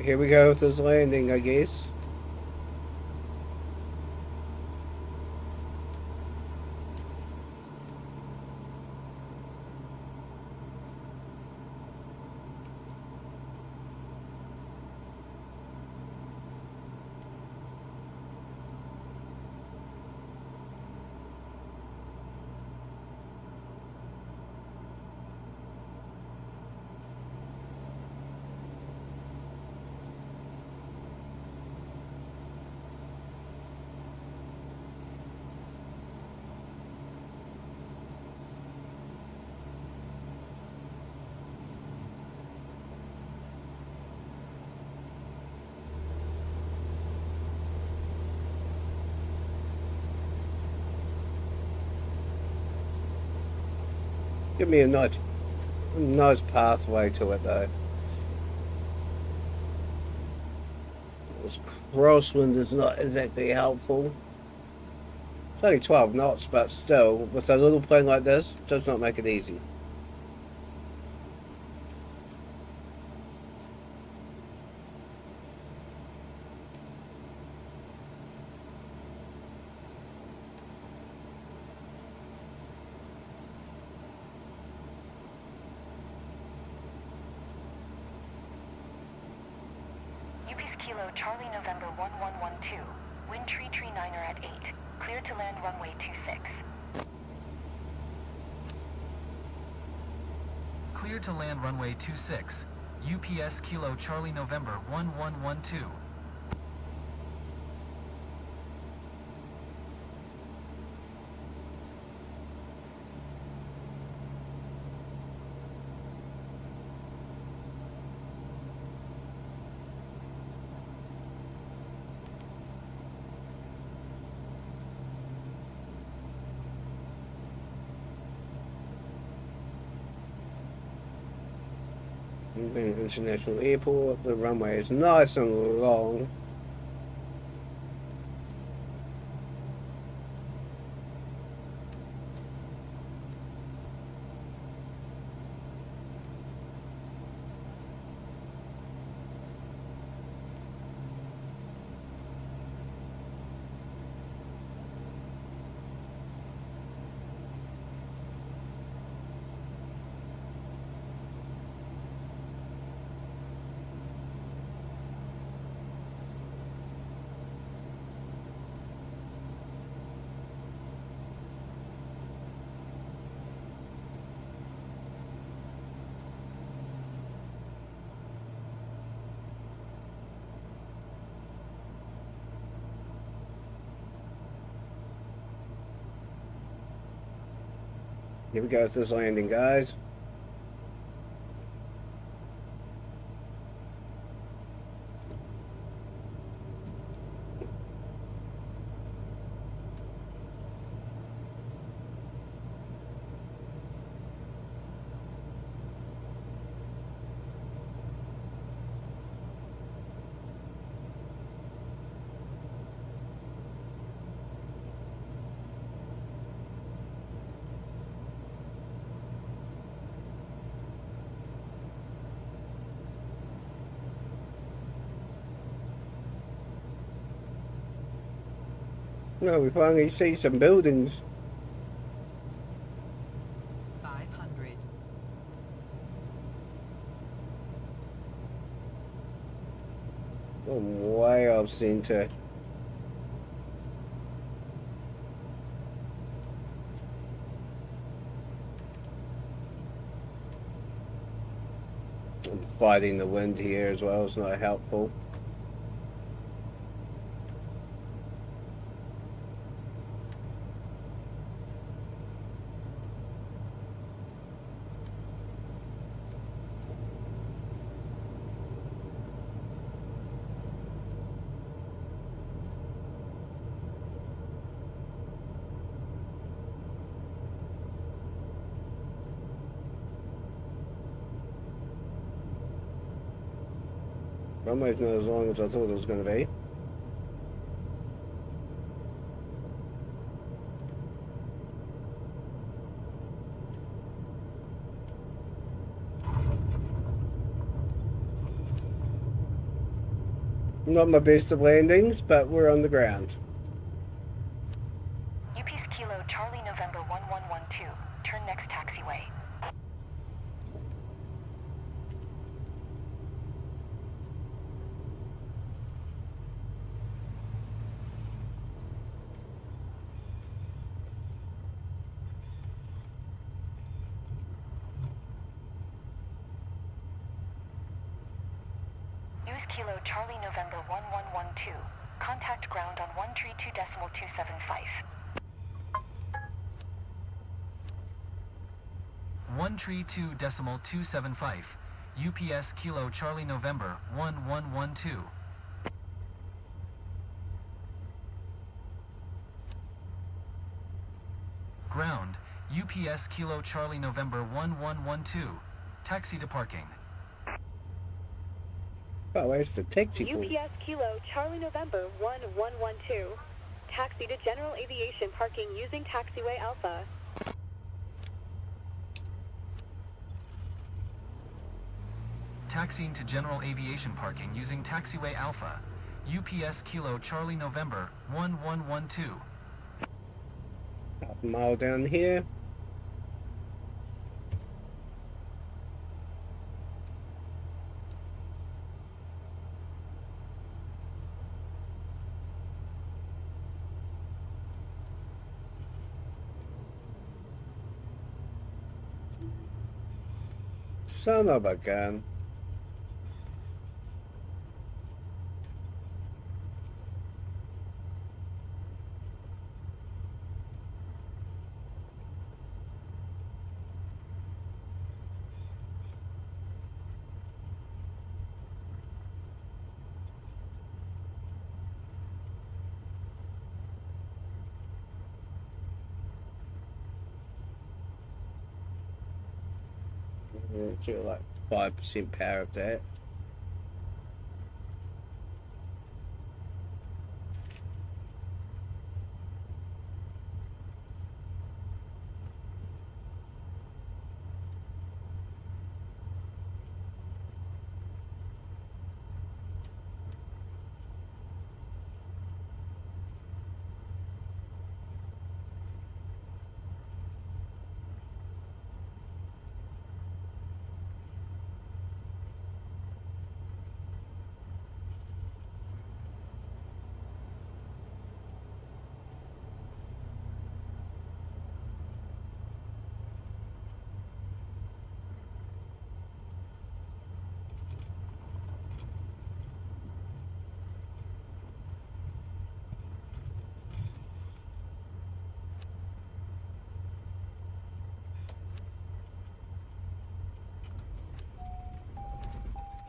Here we go with this landing, I guess. Give me a nice pathway to it though. This crosswind is not exactly helpful. It's only 12 knots, but still, with a little plane like this, does not make it easy. Kilo Charlie November 1112. Wind tree 9er at 8. Clear to land runway 26. Clear to land runway 26, UPS Kilo Charlie November 1112. International Airport. The runway is nice and long. Here we go with this landing, guys. No, we finally see some buildings. 500. way off center. And fighting the wind here as well is not helpful. Runway's not as long as I thought it was going to be. Not my best of landings, but we're on the ground. UPS Kilo Charlie November 1112. Turn next taxiway. Kilo Charlie November 1112. Contact ground on 132.275. 132.275. UPS Kilo Charlie November 1112. Ground, UPS Kilo Charlie November 1112. Taxi to parking. Oh, where's the taxi point? UPS Kilo Charlie November 1112. Taxi to General Aviation parking using Taxiway Alpha. Taxiing to General Aviation parking using Taxiway Alpha. UPS Kilo Charlie November 1112. Half a mile down here. Son of a gun. Do like 5% power of that.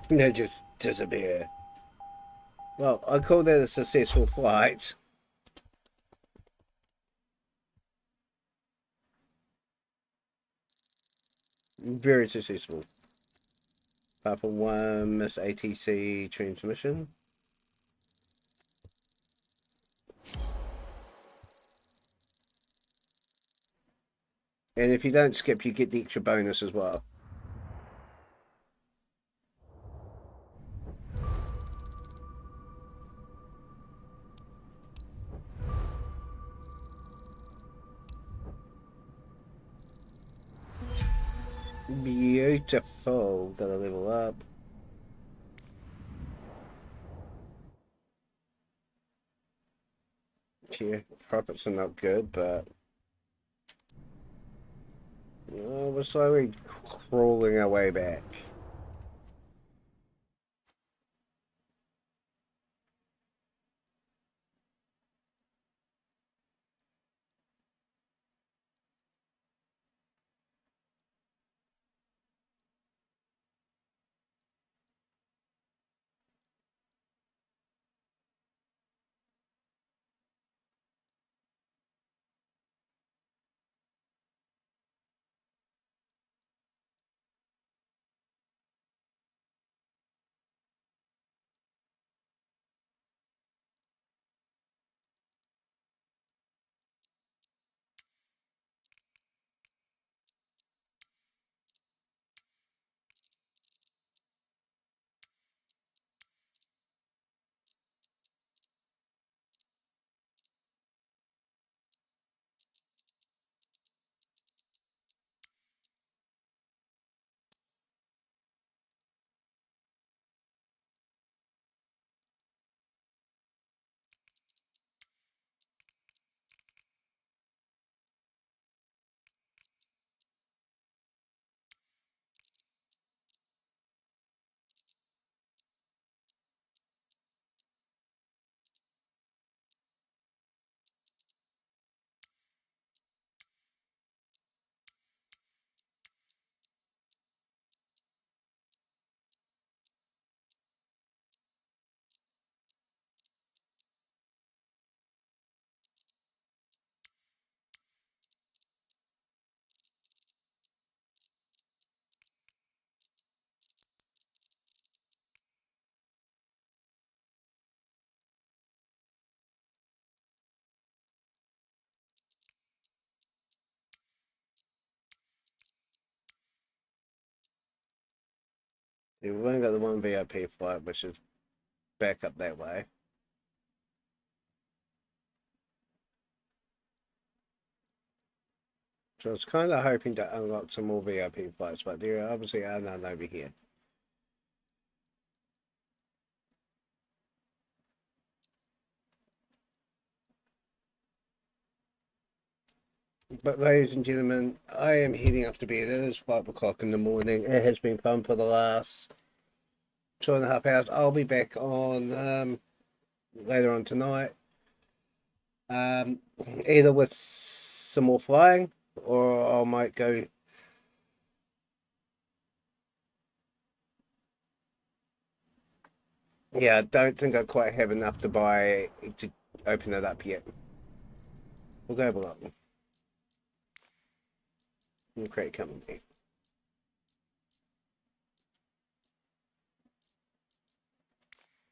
They just disappear. Well, I call that a successful flight. Very successful. Apart from one miss ATC transmission. And if you don't skip, you get the extra bonus as well. Beautiful. Gotta level up. Okay, profits are not good, but we're slowly crawling our way back. Yeah, we've only got the one VIP flight, which is back up that way. So I was kind of hoping to unlock some more VIP flights, but there obviously are none over here. But ladies and gentlemen, I am heading up to bed. It is 5 o'clock in the morning. It has been fun for the last 2.5 hours. I'll be back on later on tonight. Either with some more flying, or I might go. Yeah, I don't think I quite have enough to buy to open it up yet. We'll go have a look. We'll create company.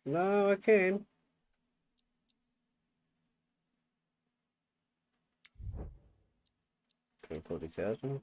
No, I can. $40,000.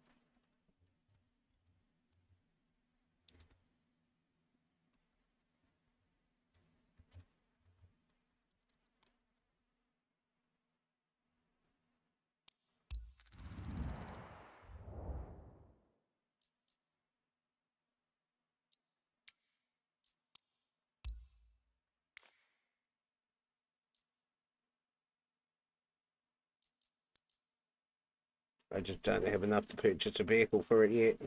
I just don't have enough to purchase a vehicle for it yet.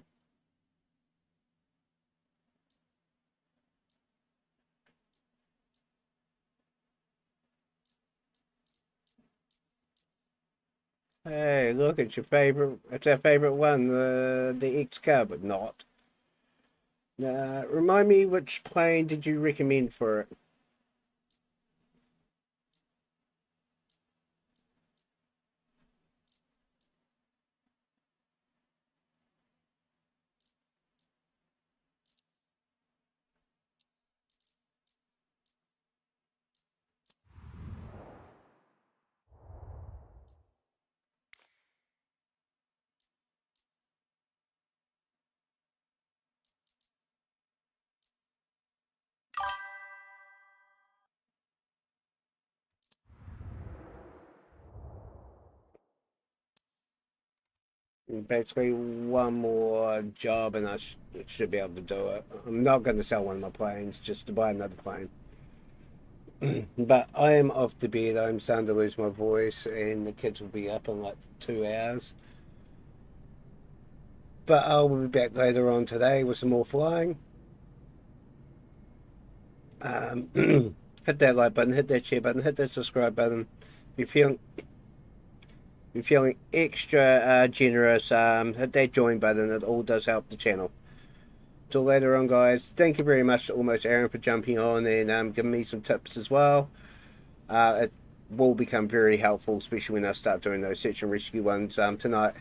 Hey, look, it's your favorite. It's our favorite one, the X-Car, but not. Remind me, which plane did you recommend for it? Basically, one more job and I should be able to do it. I'm not going to sell one of my planes just to buy another plane. But I am off to bed. I'm starting to lose my voice, and the kids will be up in like 2 hours. But I will be back later on today with some more flying. Hit that like button, hit that share button, hit that subscribe button. If you're feeling extra generous, hit that join button. It all does help the channel. Till later on, guys. Thank you very much to Almost Aaron for jumping on and giving me some tips as well. It will become very helpful, especially when I start doing those search and rescue ones tonight.